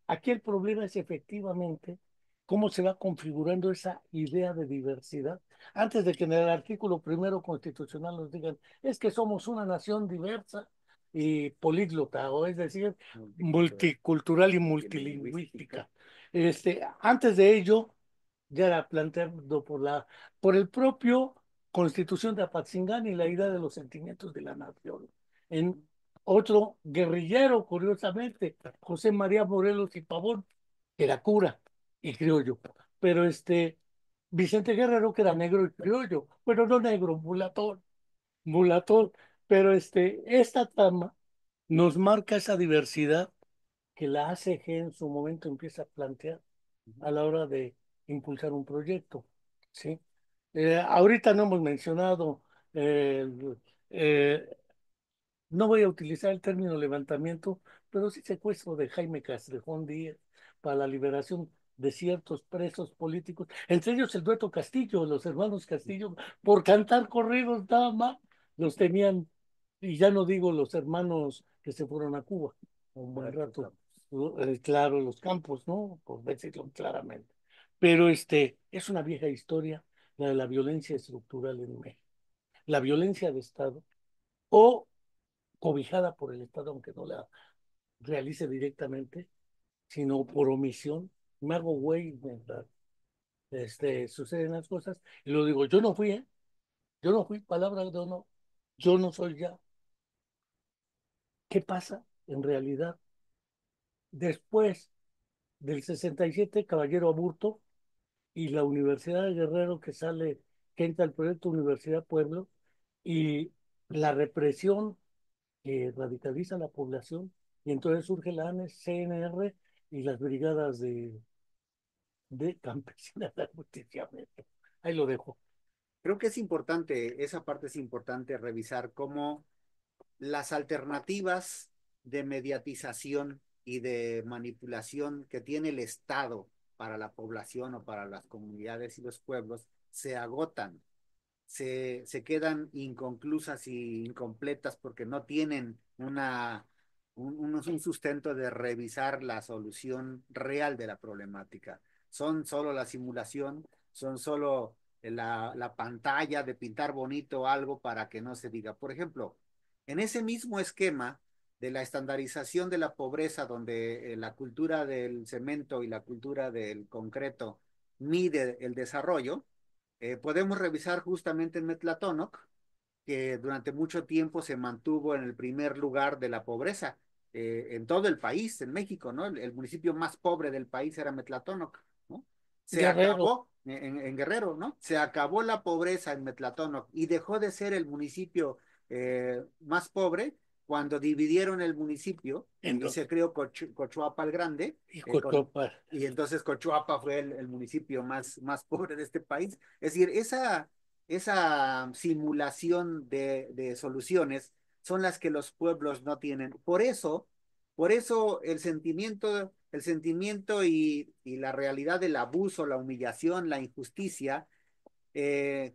aquí el problema es efectivamente cómo se va configurando esa idea de diversidad. Antes de que en el artículo primero constitucional nos digan, es que somos una nación diversa y políglota, o es decir, multicultural y multilingüística. Antes de ello, ya era planteado por el propio Constitución de Apatzingán y la idea de los sentimientos de la nación. En otro guerrillero, curiosamente, José María Morelos y Pavón, que era cura y criollo, pero Vicente Guerrero, que era negro y criollo, bueno, no negro, mulatón, mulatón, pero esta trama nos marca esa diversidad que la ACG en su momento empieza a plantear a la hora de impulsar un proyecto, ¿sí? Ahorita no hemos mencionado, eh, eh, no voy a utilizar el término levantamiento, pero sí secuestro de Jaime Castrejón Díaz para la liberación de ciertos presos políticos, entre ellos el dueto Castillo, los hermanos Castillo, por cantar corridos nada más, los tenían, y ya no digo los hermanos que se fueron a Cuba un buen rato, claro, los campos, ¿no? Por decirlo claramente. Pero es una vieja historia, la de la violencia estructural en México, la violencia de Estado, o cobijada por el Estado, aunque no la realice directamente, sino por omisión. Me hago güey mientras suceden las cosas, y lo digo, yo no fui, ¿eh? Yo no fui, palabra de honor, yo no soy ya. ¿Qué pasa en realidad? Después del 67, Caballero Aburto y la Universidad de Guerrero, que sale que entra el proyecto Universidad Pueblo y la represión que radicaliza a la población, y entonces surge la CNR y las brigadas de campesinas de ajusticiamiento. Ahí lo dejo. Creo que es importante, esa parte es importante revisar cómo las alternativas de mediatización y de manipulación que tiene el Estado para la población o para las comunidades y los pueblos se agotan, se quedan inconclusas y incompletas porque no tienen un sustento de revisar la solución real de la problemática. Son solo la simulación, son solo la pantalla de pintar bonito algo para que no se diga. Por ejemplo, en ese mismo esquema de la estandarización de la pobreza, donde la cultura del cemento y la cultura del concreto mide el desarrollo, podemos revisar justamente en Metlatónoc, que durante mucho tiempo se mantuvo en el primer lugar de la pobreza en todo el país, en México, ¿no? El municipio más pobre del país era Metlatónoc, ¿no? Se Guerrero. acabó en Guerrero, ¿no? Se acabó la pobreza en Metlatónoc y dejó de ser el municipio más pobre cuando dividieron el municipio y se creó Cochuapa el Grande. Y Cochuapa. Y entonces Cochuapa fue el municipio más pobre de este país. Es decir, esa simulación de soluciones son las que los pueblos no tienen. Por eso el sentimiento y la realidad del abuso, la humillación, la injusticia que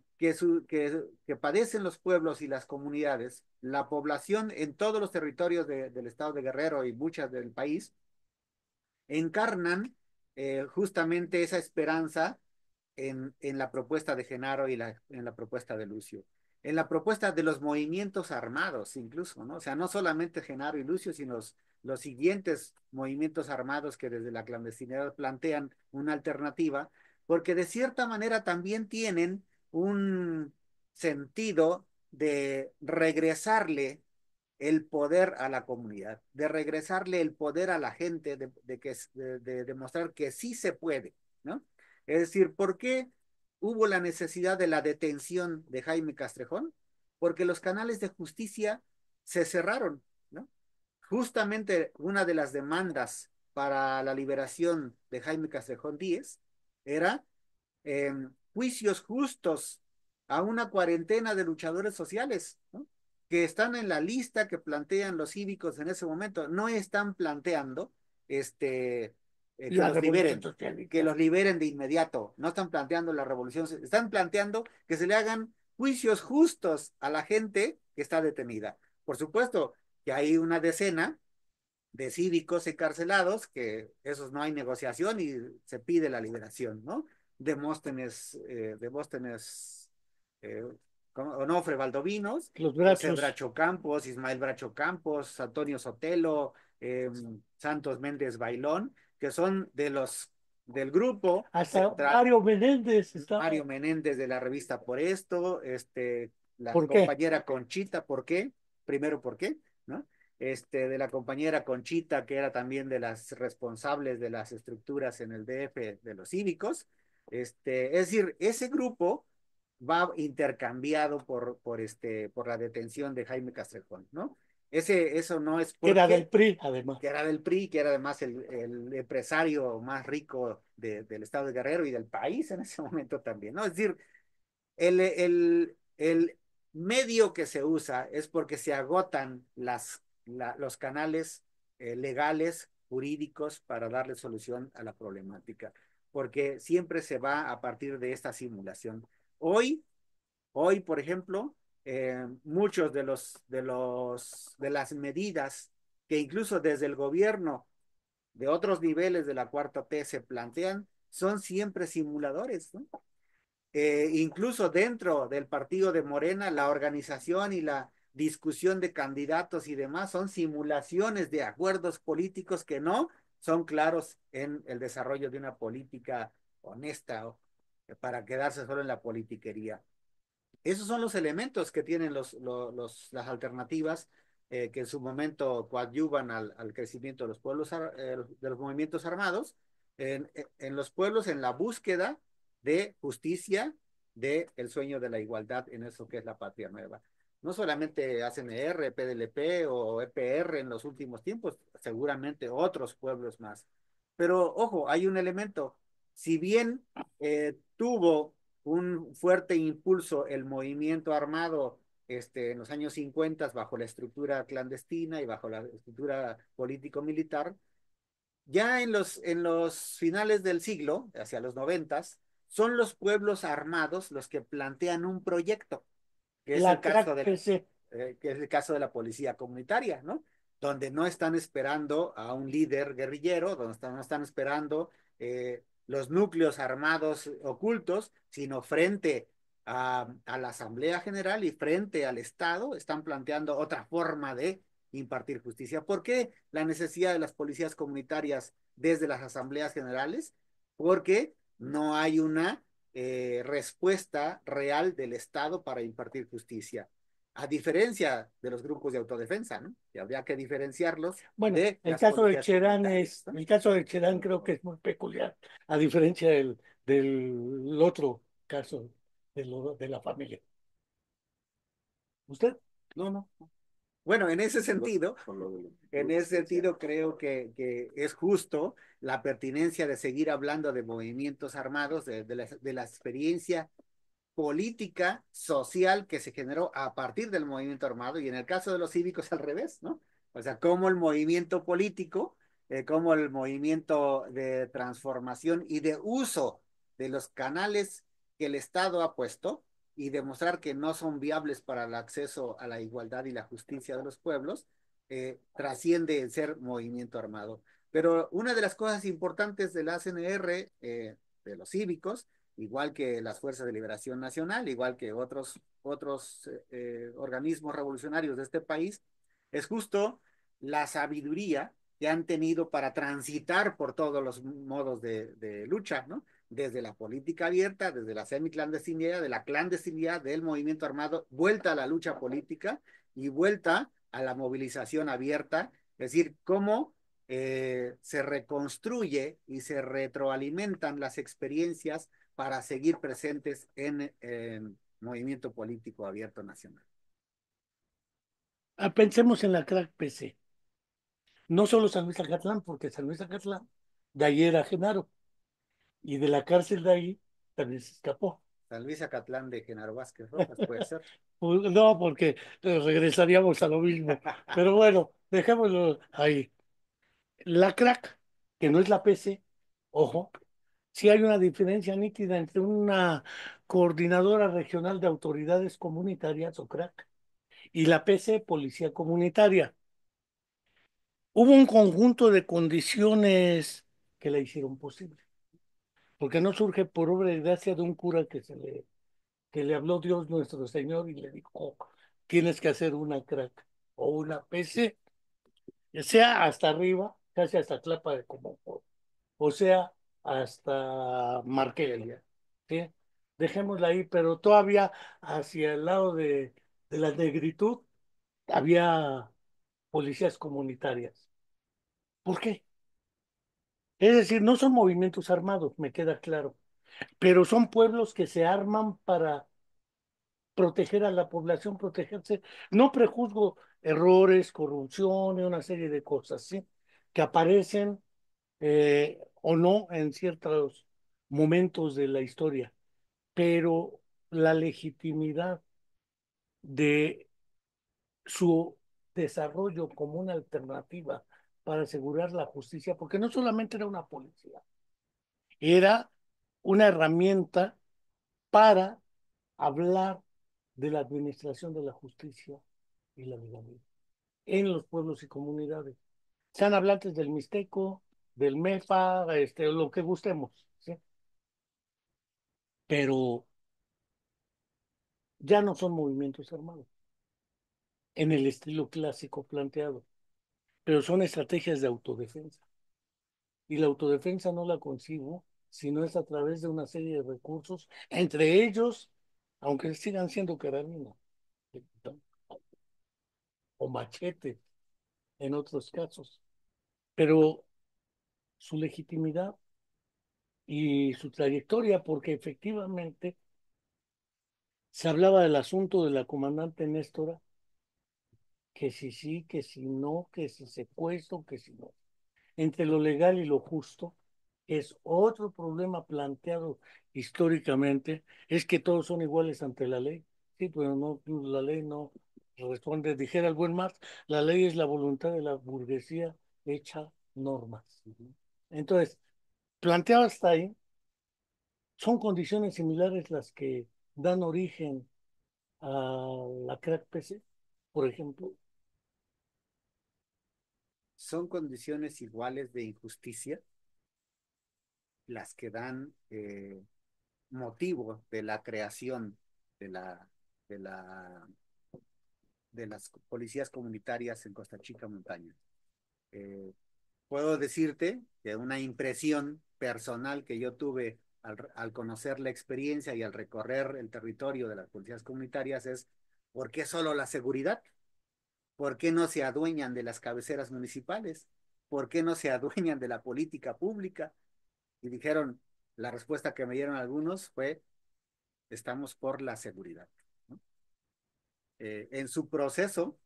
padecen los pueblos y las comunidades, la población en todos los territorios del estado de Guerrero y muchas del país, encarnan justamente esa esperanza en la propuesta de Genaro y en la propuesta de Lucio. En la propuesta de los movimientos armados, incluso, ¿no? O sea, no solamente Genaro y Lucio, sino los siguientes movimientos armados que desde la clandestinidad plantean una alternativa, porque de cierta manera también tienen un sentido de regresarle el poder a la comunidad, de regresarle el poder a la gente, de demostrar que sí se puede, ¿no? Es decir, ¿por qué hubo la necesidad de la detención de Jaime Castrejón? Porque los canales de justicia se cerraron, ¿no? Justamente una de las demandas para la liberación de Jaime Castrejón Díez era juicios justos a una cuarentena de luchadores sociales, ¿no? Que están en la lista que plantean los cívicos en ese momento. No están planteando que los liberen de inmediato. No están planteando la revolución, están planteando que se le hagan juicios justos a la gente que está detenida. Por supuesto que hay una decena de cívicos encarcelados, que esos no hay negociación y se pide la liberación, ¿no? Demóstenes, Onofre Valdovinos, Los José Brachos. Bracho Campos, Ismael Bracho Campos, Antonio Sotelo, Santos Méndez Bailón, que son del grupo. Hasta Mario Menéndez estaba. Mario Menéndez de la revista Por Esto, la ¿Por qué? compañera Conchita, ¿por qué? Primero, ¿por qué? ¿No? De la compañera Conchita, que era también de las responsables de las estructuras en el DF de los cívicos. Es decir, ese grupo va intercambiado por la detención de Jaime Castrejón, ¿no? Eso no es porque... Era del PRI, además. Que era del PRI, que era además el empresario más rico del estado de Guerrero y del país en ese momento también, ¿no? Es decir, el medio que se usa es porque se agotan los canales legales, jurídicos, para darle solución a la problemática, porque siempre se va a partir de esta simulación. Hoy, por ejemplo, muchos de las medidas que incluso desde el gobierno de otros niveles de la cuarta T se plantean son siempre simuladores, ¿no? Incluso dentro del partido de Morena, la organización y la discusión de candidatos y demás son simulaciones de acuerdos políticos que no son claros en el desarrollo de una política honesta para quedarse solo en la politiquería. Esos son los elementos que tienen las alternativas que en su momento coadyuvan al crecimiento de los pueblos, de los movimientos armados, en los pueblos, en la búsqueda de justicia del sueño de la igualdad en eso que es la patria nueva. No solamente ACNR, PDLP o EPR en los últimos tiempos, seguramente otros pueblos más. Pero ojo, hay un elemento. Si bien tuvo un fuerte impulso el movimiento armado en los años 50 bajo la estructura clandestina y bajo la estructura político-militar, ya en los finales del siglo, hacia los 90, son los pueblos armados los que plantean un proyecto, que es La el caso crack de, PC. que es el caso de la policía comunitaria, ¿no? Donde no están esperando a un líder guerrillero, donde no están esperando los núcleos armados ocultos, sino frente a la Asamblea General y frente al Estado, están planteando otra forma de impartir justicia. ¿Por qué la necesidad de las policías comunitarias desde las asambleas generales? Porque no hay una respuesta real del Estado para impartir justicia, a diferencia de los grupos de autodefensa, ¿no? Y habría que diferenciarlos Bueno, de el las caso de policías Cherán comunitarias, ¿no? el caso de Cherán creo que es muy peculiar, a diferencia del otro caso de la familia. ¿Usted? No, no. Bueno, en ese sentido, Por lo de los en grupos ese sentido creo que es justo la pertinencia de seguir hablando de movimientos armados, de la experiencia política, social que se generó a partir del movimiento armado, y en el caso de los cívicos al revés, ¿no? O sea, cómo el movimiento político, cómo el movimiento de transformación y de uso de los canales que el Estado ha puesto y demostrar que no son viables para el acceso a la igualdad y la justicia de los pueblos, trasciende el ser movimiento armado. Pero una de las cosas importantes del ACNR, de los cívicos, igual que las Fuerzas de Liberación Nacional, igual que otros organismos revolucionarios de este país, es justo la sabiduría que han tenido para transitar por todos los modos de lucha, ¿no? Desde la política abierta, desde la semiclandestinidad, de la clandestinidad, del movimiento armado, vuelta a la lucha política y vuelta a la movilización abierta, es decir, cómo se reconstruye y se retroalimentan las experiencias para seguir presentes en movimiento político abierto nacional. Pensemos en la crack PC. No solo San Luis Acatlán, porque San Luis Acatlán, de ahí era Genaro, y de la cárcel de ahí también se escapó. San Luis Acatlán de Genaro Vázquez Rojas, puede ser. Pues, no, porque regresaríamos a lo mismo. Pero bueno, dejémoslo ahí. La crack, que no es la PC, ojo, sí hay una diferencia nítida entre una coordinadora regional de autoridades comunitarias, o crack, y la PC, Policía Comunitaria. Hubo un conjunto de condiciones que la hicieron posible, porque no surge por obra y gracia de un cura que le habló Dios nuestro Señor y le dijo, tienes que hacer una crack o una PC, sea hasta arriba, casi hasta Tlapa de Comonfort, o sea, hasta Marquelia, ¿sí? Dejémosla ahí, pero todavía hacia el lado de la negritud había policías comunitarias. ¿Por qué? Es decir, no son movimientos armados, me queda claro, pero son pueblos que se arman para proteger a la población, protegerse. No prejuzgo errores, corrupción y una serie de cosas, ¿sí? Que aparecen o no en ciertos momentos de la historia, pero la legitimidad de su desarrollo como una alternativa para asegurar la justicia, porque no solamente era una policía, era una herramienta para hablar de la administración de la justicia y la legalidad en los pueblos y comunidades. Sean hablantes del Mixteco, del MEFA, lo que gustemos, ¿sí? Pero ya no son movimientos armados en el estilo clásico planteado, pero son estrategias de autodefensa. Y la autodefensa no la consigo sino es a través de una serie de recursos, entre ellos, aunque sigan siendo carabinas o machetes en otros casos, pero su legitimidad y su trayectoria, porque efectivamente se hablaba del asunto de la comandante Néstora, que si sí, que si no, que si secuestro, que si no. Entre lo legal y lo justo, es otro problema planteado históricamente, es que todos son iguales ante la ley. Sí, pero no, la ley no responde, dijera el buen Marx, la ley es la voluntad de la burguesía hecha normas. Entonces, planteado hasta ahí, son condiciones similares las que dan origen a la crack PC, por ejemplo. Son condiciones iguales de injusticia las que dan motivo de la creación de la, de la, de las policías comunitarias en Costa Chica Montaña. Eh, Puedo decirte que una impresión personal que yo tuve al conocer la experiencia y al recorrer el territorio de las policías comunitarias es: ¿por qué solo la seguridad? ¿Por qué no se adueñan de las cabeceras municipales? ¿Por qué no se adueñan de la política pública? Y dijeron, la respuesta que me dieron algunos fue: estamos por la seguridad, ¿no? En su proceso,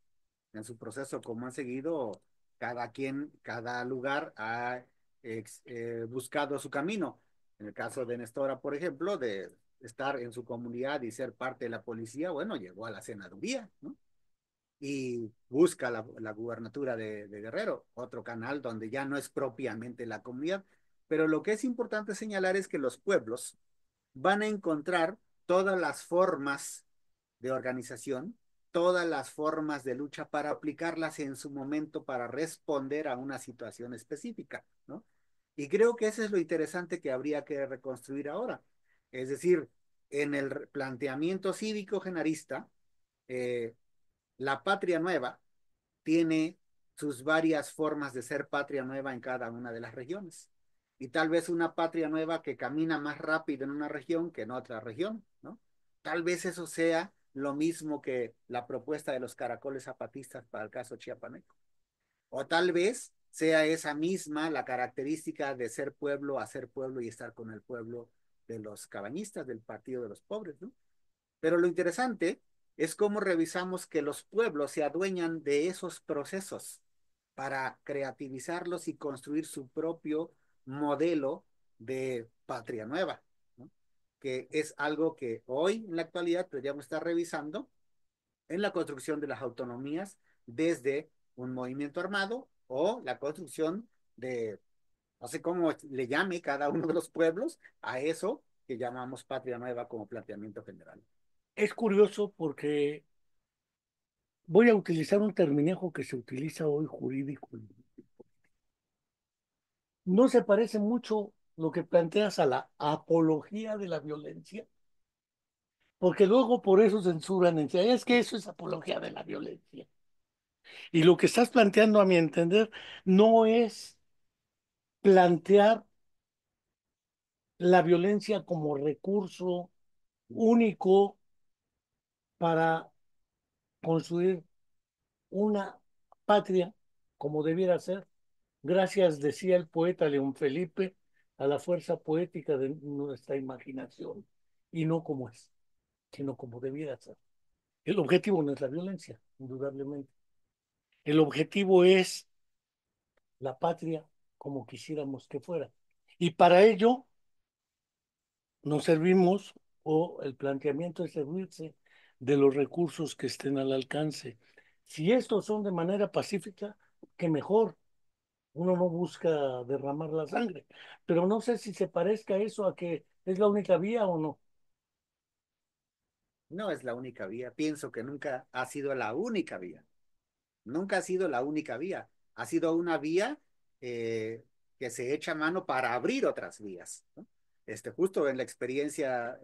como han seguido, cada quien, cada lugar ha buscado su camino. En el caso de Nestora, por ejemplo, de estar en su comunidad y ser parte de la policía, bueno, llegó a la senaduría, ¿no? Y busca la gubernatura de Guerrero, otro canal donde ya no es propiamente la comunidad. Pero lo que es importante señalar es que los pueblos van a encontrar todas las formas de organización, todas las formas de lucha para aplicarlas en su momento para responder a una situación específica, ¿no? Y creo que eso es lo interesante que habría que reconstruir ahora. Es decir, en el planteamiento cívico generista, eh, la patria nueva tiene sus varias formas de ser patria nueva en cada una de las regiones. Y tal vez una patria nueva que camina más rápido en una región que en otra región, ¿no? Tal vez eso sea lo mismo que la propuesta de los caracoles zapatistas para el caso chiapaneco. O tal vez sea esa misma la característica de ser pueblo, hacer pueblo y estar con el pueblo de los cabañistas del Partido de los Pobres, ¿no? Pero lo interesante es cómo revisamos que los pueblos se adueñan de esos procesos para creativizarlos y construir su propio modelo de patria nueva, ¿no? Que es algo que hoy, en la actualidad, podríamos estar revisando en la construcción de las autonomías desde un movimiento armado o la construcción de, no sé cómo le llame cada uno de los pueblos a eso que llamamos patria nueva como planteamiento general. Es curioso porque voy a utilizar un terminejo que se utiliza hoy jurídico. No se parece mucho lo que planteas a la apología de la violencia, porque luego por eso censuran, es que eso es apología de la violencia. Y lo que estás planteando, a mi entender, no es plantear la violencia como recurso único para construir una patria como debiera ser. Gracias, decía el poeta León Felipe, a la fuerza poética de nuestra imaginación, y no como es, sino como debiera ser. El objetivo no es la violencia, indudablemente. El objetivo es la patria como quisiéramos que fuera. Y para ello nos servimos, o el planteamiento es servirse de los recursos que estén al alcance. Si estos son de manera pacífica, que mejor. Uno no busca derramar la sangre, pero no sé si se parezca eso a que es la única vía o no. No es la única vía. Pienso que nunca ha sido la única vía. Nunca ha sido la única vía. Ha sido una vía eh, que se echa mano para abrir otras vías, ¿no? Justo en la experiencia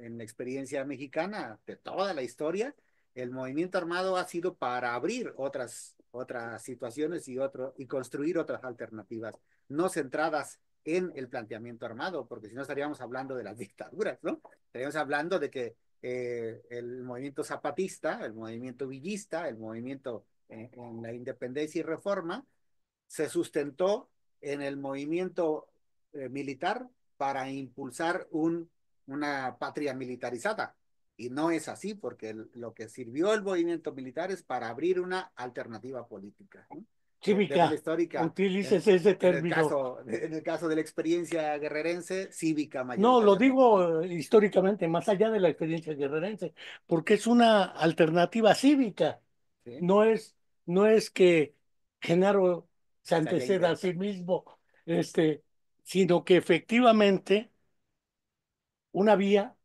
mexicana de toda la historia, el movimiento armado ha sido para abrir otras situaciones y construir otras alternativas, no centradas en el planteamiento armado, porque si no estaríamos hablando de las dictaduras, ¿no? Estaríamos hablando de que el movimiento zapatista, el movimiento villista, el movimiento en la independencia y reforma, se sustentó en el movimiento militar para impulsar una patria militarizada. Y no es así, porque lo que sirvió el movimiento militar es para abrir una alternativa política, ¿no? De manera Cívica, histórica, utilices ese término. en el caso de la experiencia guerrerense, cívica No, lo mayoritariamente. digo históricamente, más allá de la experiencia guerrerense, porque es una alternativa cívica. ¿Sí? No es, no es que Genaro se Se haya anteceda a sí inventado. mismo, este, sino que efectivamente una vía,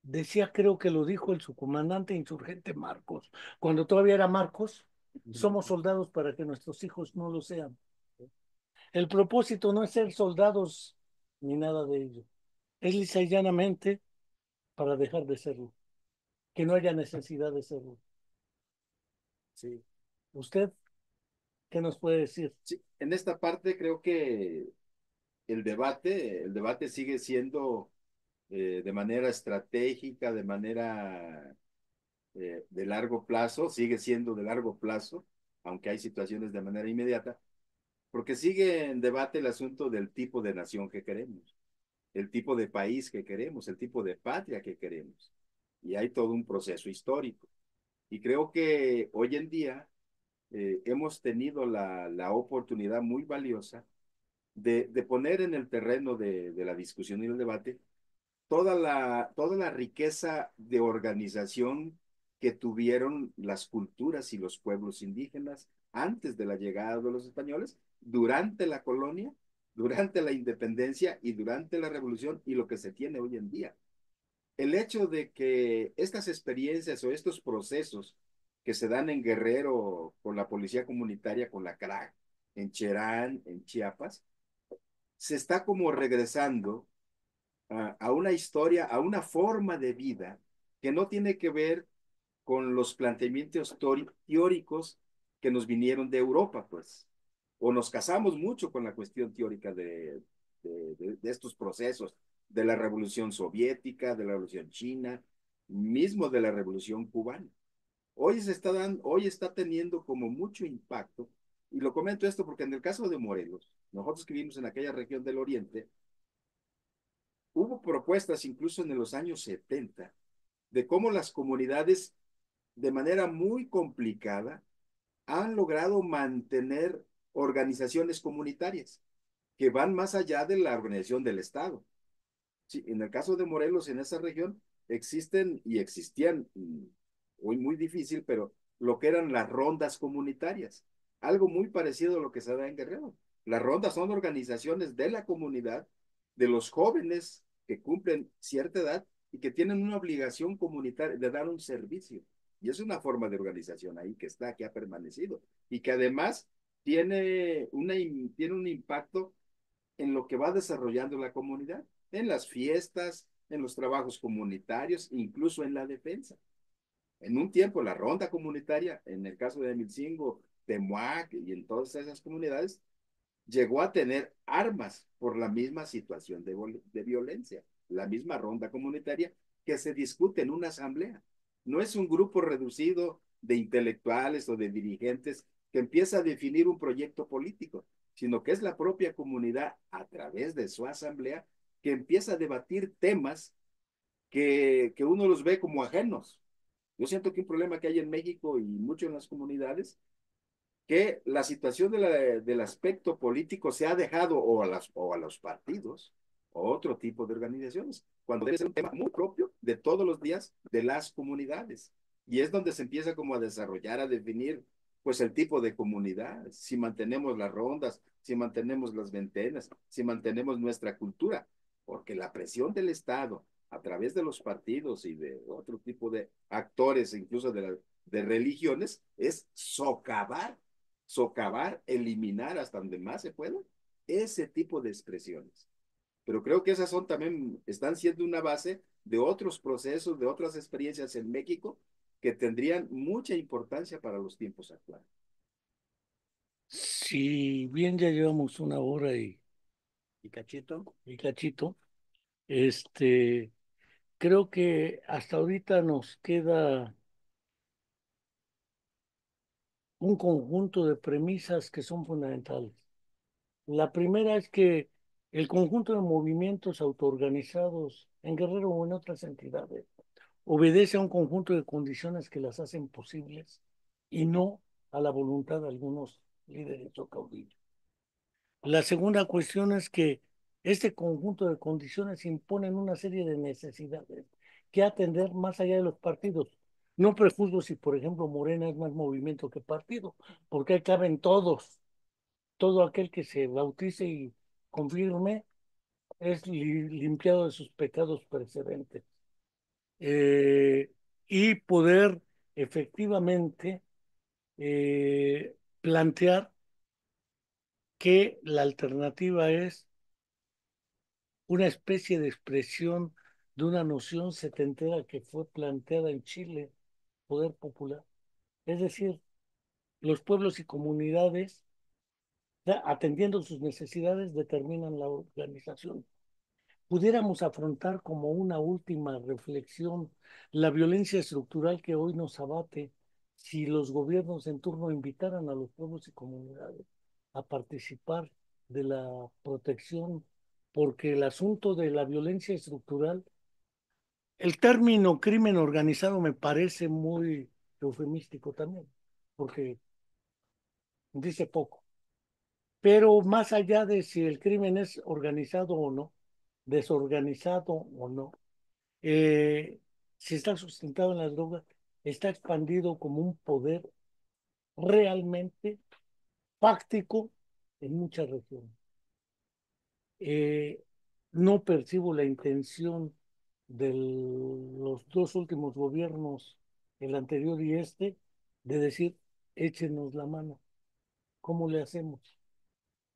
decía, creo que lo dijo el subcomandante insurgente Marcos, cuando todavía era Marcos, somos soldados para que nuestros hijos no lo sean. El propósito no es ser soldados ni nada de ello. Es lisa y llanamente para dejar de serlo, que no haya necesidad de serlo. Sí. ¿Usted qué nos puede decir? Sí, en esta parte creo que el debate sigue siendo de manera estratégica, de manera de largo plazo, sigue siendo de largo plazo, aunque hay situaciones de manera inmediata, porque sigue en debate el asunto del tipo de nación que queremos, el tipo de país que queremos, el tipo de patria que queremos. Y hay todo un proceso histórico. Y creo que hoy en día hemos tenido la oportunidad muy valiosa de poner en el terreno de la discusión y el debate toda la riqueza de organización que tuvieron las culturas y los pueblos indígenas antes de la llegada de los españoles, durante la colonia, durante la independencia y durante la revolución y lo que se tiene hoy en día. El hecho de que estas experiencias o estos procesos que se dan en Guerrero con la policía comunitaria, con la CRAC, en Cherán, en Chiapas, se está como regresando a una historia, a una forma de vida que no tiene que ver con los planteamientos teóricos que nos vinieron de Europa, pues. O nos casamos mucho con la cuestión teórica de estos procesos, de la revolución soviética, de la revolución china, mismo de la revolución cubana. Hoy está teniendo como mucho impacto, y lo comento esto porque en el caso de Morelos, nosotros que vivimos en aquella región del Oriente, hubo propuestas incluso en los años 70 de cómo las comunidades de manera muy complicada han logrado mantener organizaciones comunitarias que van más allá de la organización del Estado. Sí, en el caso de Morelos, en esa región, existen y existían, hoy muy difícil, pero lo que eran las rondas comunitarias, algo muy parecido a lo que se da en Guerrero. Las rondas son organizaciones de la comunidad, de los jóvenes que cumplen cierta edad y que tienen una obligación comunitaria de dar un servicio. Y es una forma de organización ahí que está, que ha permanecido y que además tiene un impacto en lo que va desarrollando la comunidad, en las fiestas, en los trabajos comunitarios, incluso en la defensa. En un tiempo, la ronda comunitaria, en el caso de Milcingo, Temuac y en todas esas comunidades, llegó a tener armas por la misma situación de violencia, la misma ronda comunitaria que se discute en una asamblea. No es un grupo reducido de intelectuales o de dirigentes que empieza a definir un proyecto político, sino que es la propia comunidad a través de su asamblea que empieza a debatir temas que uno los ve como ajenos. Yo siento que un problema que hay en México y mucho en las comunidades que la situación del aspecto político se ha dejado o a los partidos o otro tipo de organizaciones, cuando debe ser un tema muy propio de todos los días de las comunidades. Y es donde se empieza como a desarrollar, a definir pues el tipo de comunidad, si mantenemos las rondas, si mantenemos las ventenas, si mantenemos nuestra cultura, porque la presión del Estado a través de los partidos y de otro tipo de actores, incluso de religiones, es socavar, eliminar hasta donde más se pueda ese tipo de expresiones. Pero creo que esas son también, están siendo una base de otros procesos, de otras experiencias en México que tendrían mucha importancia para los tiempos actuales. Si bien ya llevamos una hora ¿Y cachito? y cachito, este, creo que hasta ahorita nos queda un conjunto de premisas que son fundamentales. La primera es que el conjunto de movimientos autoorganizados en Guerrero o en otras entidades obedece a un conjunto de condiciones que las hacen posibles y no a la voluntad de algunos líderes o caudillos. La segunda cuestión es que este conjunto de condiciones imponen una serie de necesidades que atender más allá de los partidos. No prejuzgo si, por ejemplo, Morena es más movimiento que partido, porque ahí caben todos. Todo aquel que se bautice y confirme es limpiado de sus pecados precedentes. Eh, y poder efectivamente plantear que la alternativa es una especie de expresión de una noción setentera que fue planteada en Chile, poder popular. Es decir, los pueblos y comunidades, atendiendo sus necesidades, determinan la organización. Pudiéramos afrontar como una última reflexión la violencia estructural que hoy nos abate si los gobiernos en turno invitaran a los pueblos y comunidades a participar de la protección, porque el asunto de la violencia estructural, el término crimen organizado me parece muy eufemístico también, porque dice poco. Pero más allá de si el crimen es organizado o no, desorganizado o no, eh, si está sustentado en las drogas, está expandido como un poder realmente fáctico en muchas regiones. Eh, no percibo la intención de los dos últimos gobiernos, el anterior y este, de decir, échenos la mano. ¿Cómo le hacemos?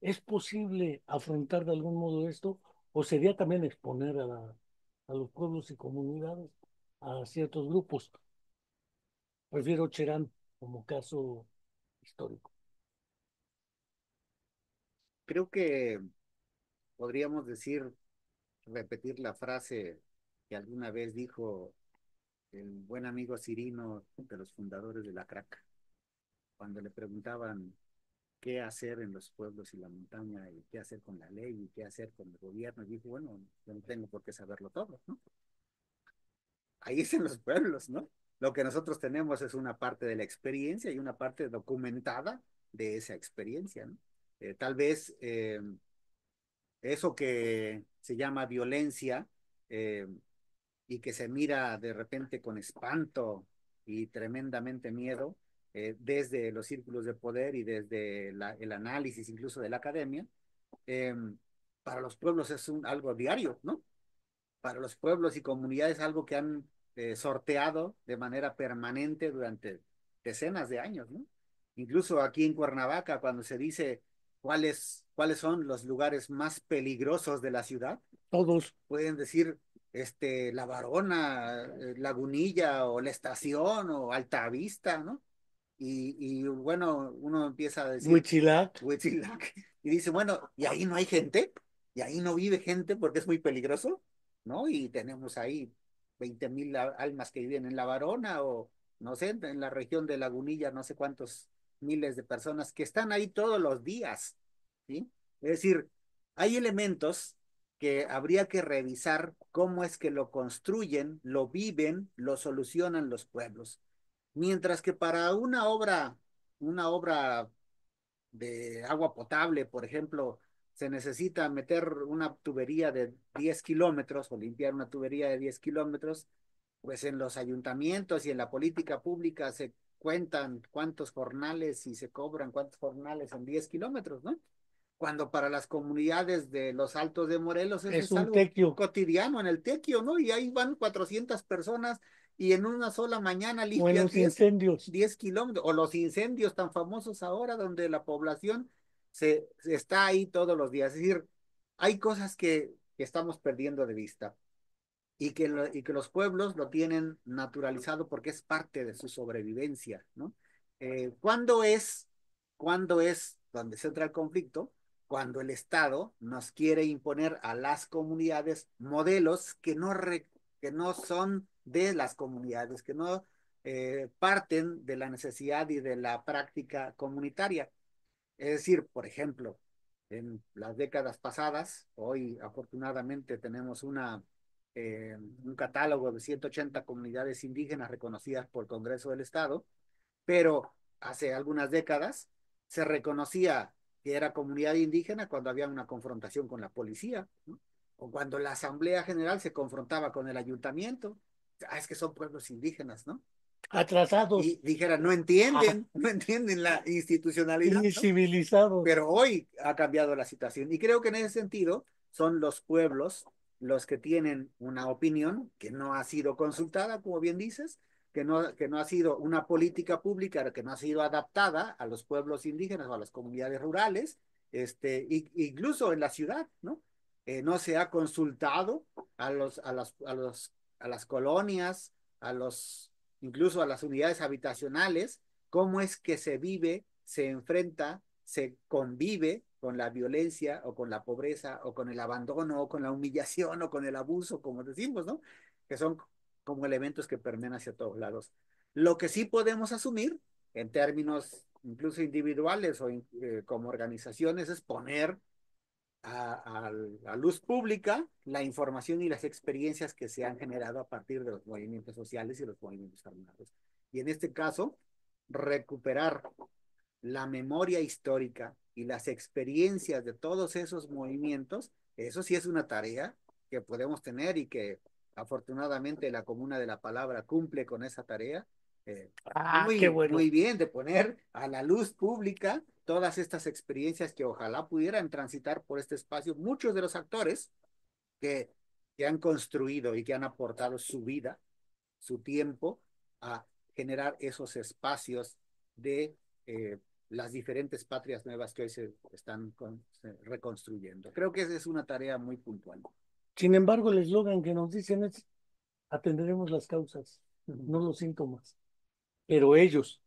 ¿Es posible afrontar de algún modo esto? ¿O sería también exponer a los pueblos y comunidades a ciertos grupos? Prefiero Cherán como caso histórico. Creo que podríamos decir, repetir la frase que alguna vez dijo el buen amigo Cirino de los fundadores de la CRAC, cuando le preguntaban qué hacer en los pueblos y la montaña, y qué hacer con la ley, y qué hacer con el gobierno, y dijo, bueno, yo no tengo por qué saberlo todo, ¿no? Ahí es en los pueblos, ¿no? Lo que nosotros tenemos es una parte de la experiencia y una parte documentada de esa experiencia, ¿no? Tal vez eso que se llama violencia, eh, y que se mira de repente con espanto y tremendamente miedo, desde los círculos de poder y desde el análisis incluso de la academia, eh, para los pueblos es algo diario, ¿no? Para los pueblos y comunidades algo que han sorteado de manera permanente durante decenas de años, ¿no? Incluso aquí en Cuernavaca, cuando se dice cuáles son los lugares más peligrosos de la ciudad, Todos, pueden decir La Varona, Lagunilla o La Estación o Altavista, ¿no? Y bueno, uno empieza a decir Huitzilac, Huitzilac y dice, bueno, ¿y ahí no hay gente? ¿Y ahí no vive gente porque es muy peligroso? ¿No? Y tenemos ahí 20,000 almas que viven en La Varona o, no sé, en la región de Lagunilla, no sé cuántos miles de personas que están ahí todos los días, ¿sí? Es decir, hay elementos que habría que revisar cómo es que lo construyen, lo viven, lo solucionan los pueblos. Mientras que para una obra de agua potable, por ejemplo, se necesita meter una tubería de 10 kilómetros o limpiar una tubería de 10 kilómetros, pues en los ayuntamientos y en la política pública se cuentan cuántos jornales y se cobran cuántos jornales en 10 kilómetros, ¿no? Cuando para las comunidades de los Altos de Morelos eso es es un algo tequio, cotidiano en el Tequio, ¿no? Y ahí van 400 personas y en una sola mañana o en limpias los incendios. 10 kilómetros, o los incendios tan famosos ahora donde la población se está ahí todos los días. Es decir, hay cosas que estamos perdiendo de vista y que los pueblos lo tienen naturalizado porque es parte de su sobrevivencia, ¿no? ¿Cuándo es donde se entra el conflicto? Cuando el Estado nos quiere imponer a las comunidades modelos que no son de las comunidades, que no parten de la necesidad y de la práctica comunitaria. Es decir, por ejemplo, en las décadas pasadas, hoy afortunadamente tenemos una un catálogo de 180 comunidades indígenas reconocidas por el Congreso del Estado, pero hace algunas décadas se reconocía que era comunidad indígena cuando había una confrontación con la policía, ¿no? O cuando la Asamblea General se confrontaba con el ayuntamiento. Ah, es que son pueblos indígenas, ¿no? Atrasados, Y dijera, no ajá, entienden, no entienden la institucionalidad, ¿no? incivilizados. Pero hoy ha cambiado la situación y creo que en ese sentido son los pueblos los que tienen una opinión que no ha sido consultada, como bien dices, que no ha sido una política pública, que no ha sido adaptada a los pueblos indígenas o a las comunidades rurales, incluso en la ciudad, ¿no? No se ha consultado a las colonias, a los, incluso a las unidades habitacionales, cómo es que se vive, se enfrenta, se convive con la violencia o con la pobreza o con el abandono o con la humillación o con el abuso, como decimos, ¿no? Que son como elementos que permean hacia todos lados. Lo que sí podemos asumir en términos incluso individuales o como organizaciones es poner a luz pública la información y las experiencias que se han generado a partir de los movimientos sociales y los movimientos armados. Y en este caso, recuperar la memoria histórica y las experiencias de todos esos movimientos, eso sí es una tarea que podemos tener y que afortunadamente la Comuna de la Palabra cumple con esa tarea. Ah, qué Muy bueno. bien de poner a la luz pública todas estas experiencias que ojalá pudieran transitar por este espacio. Muchos de los actores que, que han construido y que han aportado su vida, su tiempo a generar esos espacios de las diferentes patrias nuevas que hoy se están reconstruyendo. Creo que esa es una tarea muy puntual. Sin embargo, el eslogan que nos dicen es: atenderemos las causas, no los síntomas. Pero ellos,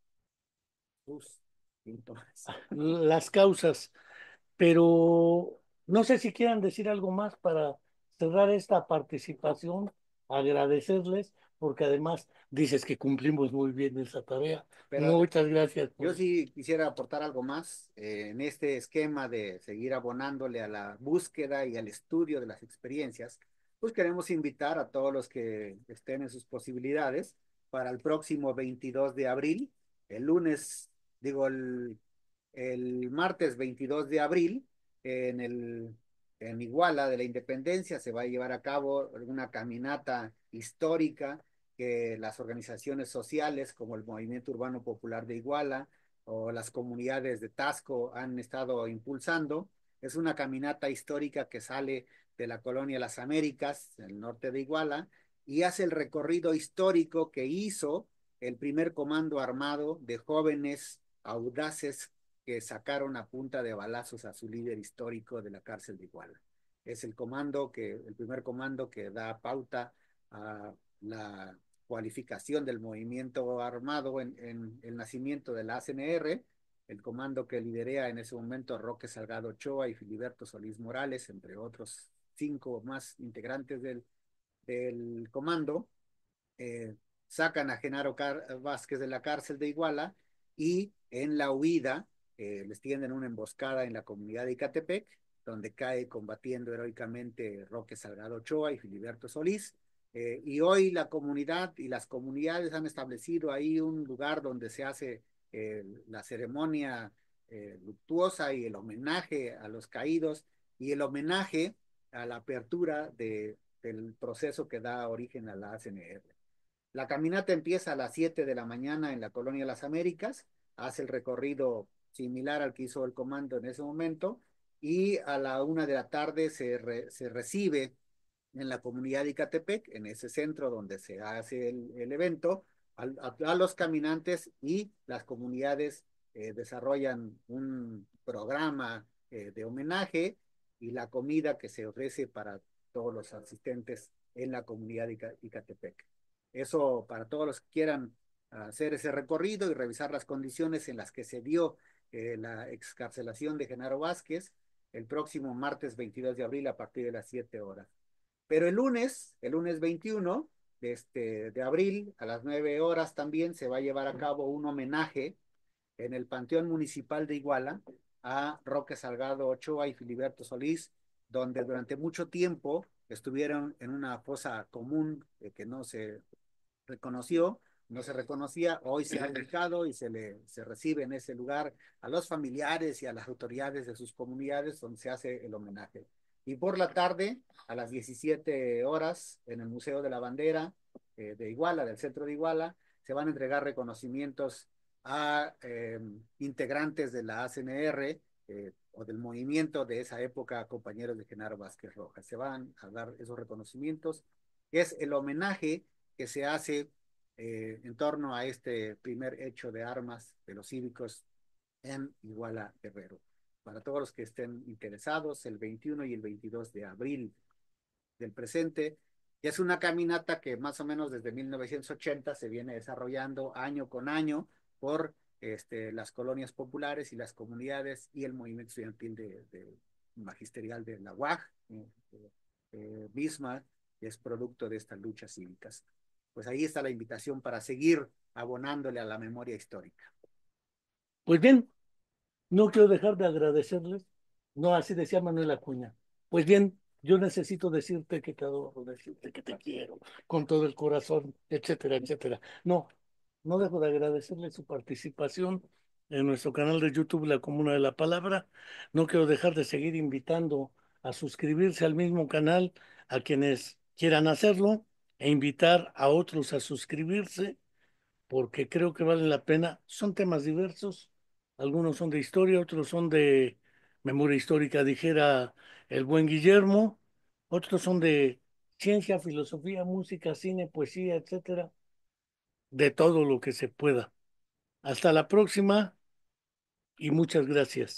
Sus síntomas. las causas. Pero no sé si quieran decir algo más para cerrar esta participación, agradecerles, porque además dices que cumplimos muy bien esa tarea. Pero Muchas gracias yo por... sí quisiera aportar algo más en este esquema de seguir abonándole a la búsqueda y al estudio de las experiencias. Pues queremos invitar a todos los que estén en sus posibilidades para el próximo 22 de abril, el lunes, digo, el martes 22 de abril, en en Iguala de la Independencia, se va a llevar a cabo una caminata histórica que las organizaciones sociales como el Movimiento Urbano Popular de Iguala o las comunidades de Tasco han estado impulsando. Es una caminata histórica que sale de la colonia Las Américas, en el norte de Iguala, y hace el recorrido histórico que hizo el primer comando armado de jóvenes audaces que sacaron a punta de balazos a su líder histórico de la cárcel de Iguala. Es el primer comando que da pauta a la cualificación del movimiento armado en el nacimiento de la ACNR, el comando que liderea en ese momento Roque Salgado Ochoa y Filiberto Solís Morales, entre otros 5 más integrantes del comando. eh, Sacan a Genaro Vázquez de la cárcel de Iguala y en la huida les tienden una emboscada en la comunidad de Icatepec, donde cae combatiendo heroicamente Roque Salgado Ochoa y Filiberto Solís. Y hoy la comunidad y las comunidades han establecido ahí un lugar donde se hace la ceremonia luctuosa y el homenaje a los caídos y el homenaje a la apertura del proceso que da origen a la ACNR. La caminata empieza a las 7 de la mañana en la colonia Las Américas, hace el recorrido similar al que hizo el comando en ese momento, y a la 1 de la tarde se recibe en la comunidad de Icatepec, en ese centro donde se hace el evento, a los caminantes, y las comunidades desarrollan un programa de homenaje y la comida que se ofrece para todos los asistentes en la comunidad de Icatepec. Eso para todos los que quieran hacer ese recorrido y revisar las condiciones en las que se dio la excarcelación de Genaro Vázquez el próximo martes 22 de abril a partir de las 7 horas. Pero el lunes 21 de abril a las 9 horas también se va a llevar a cabo un homenaje en el Panteón Municipal de Iguala a Roque Salgado Ochoa y Filiberto Solís, donde durante mucho tiempo estuvieron en una fosa común que no se reconoció, no se reconocía, hoy se ha ubicado y se recibe en ese lugar a los familiares y a las autoridades de sus comunidades donde se hace el homenaje. Y por la tarde, a las 17 horas, en el Museo de la Bandera de Iguala, del centro de Iguala, se van a entregar reconocimientos a integrantes de la ACNR o del movimiento de esa época, compañeros de Genaro Vázquez Rojas. Se van a dar esos reconocimientos. Es el homenaje que se hace en torno a este primer hecho de armas de los cívicos en Iguala Guerrero. Para todos los que estén interesados, el 21 y el 22 de abril del presente, y es una caminata que más o menos desde 1980 se viene desarrollando año con año por las colonias populares y las comunidades y el movimiento estudiantil magisterial de la UAG, Bismarck, que es producto de estas luchas cívicas. Pues ahí está la invitación para seguir abonándole a la memoria histórica. Pues bien, no quiero dejar de agradecerles. No, así decía Manuel Acuña. Pues bien, yo necesito decirte que te adoro, decirte que te quiero con todo el corazón, etcétera, etcétera. No, no dejo de agradecerles su participación en nuestro canal de YouTube, La Comuna de la Palabra. No quiero dejar de seguir invitando a suscribirse al mismo canal a quienes quieran hacerlo e invitar a otros a suscribirse porque creo que vale la pena. Son temas diversos, algunos son de historia, otros son de memoria histórica, dijera el buen Guillermo, otros son de ciencia, filosofía, música, cine, poesía, etcétera, de todo lo que se pueda. Hasta la próxima y muchas gracias.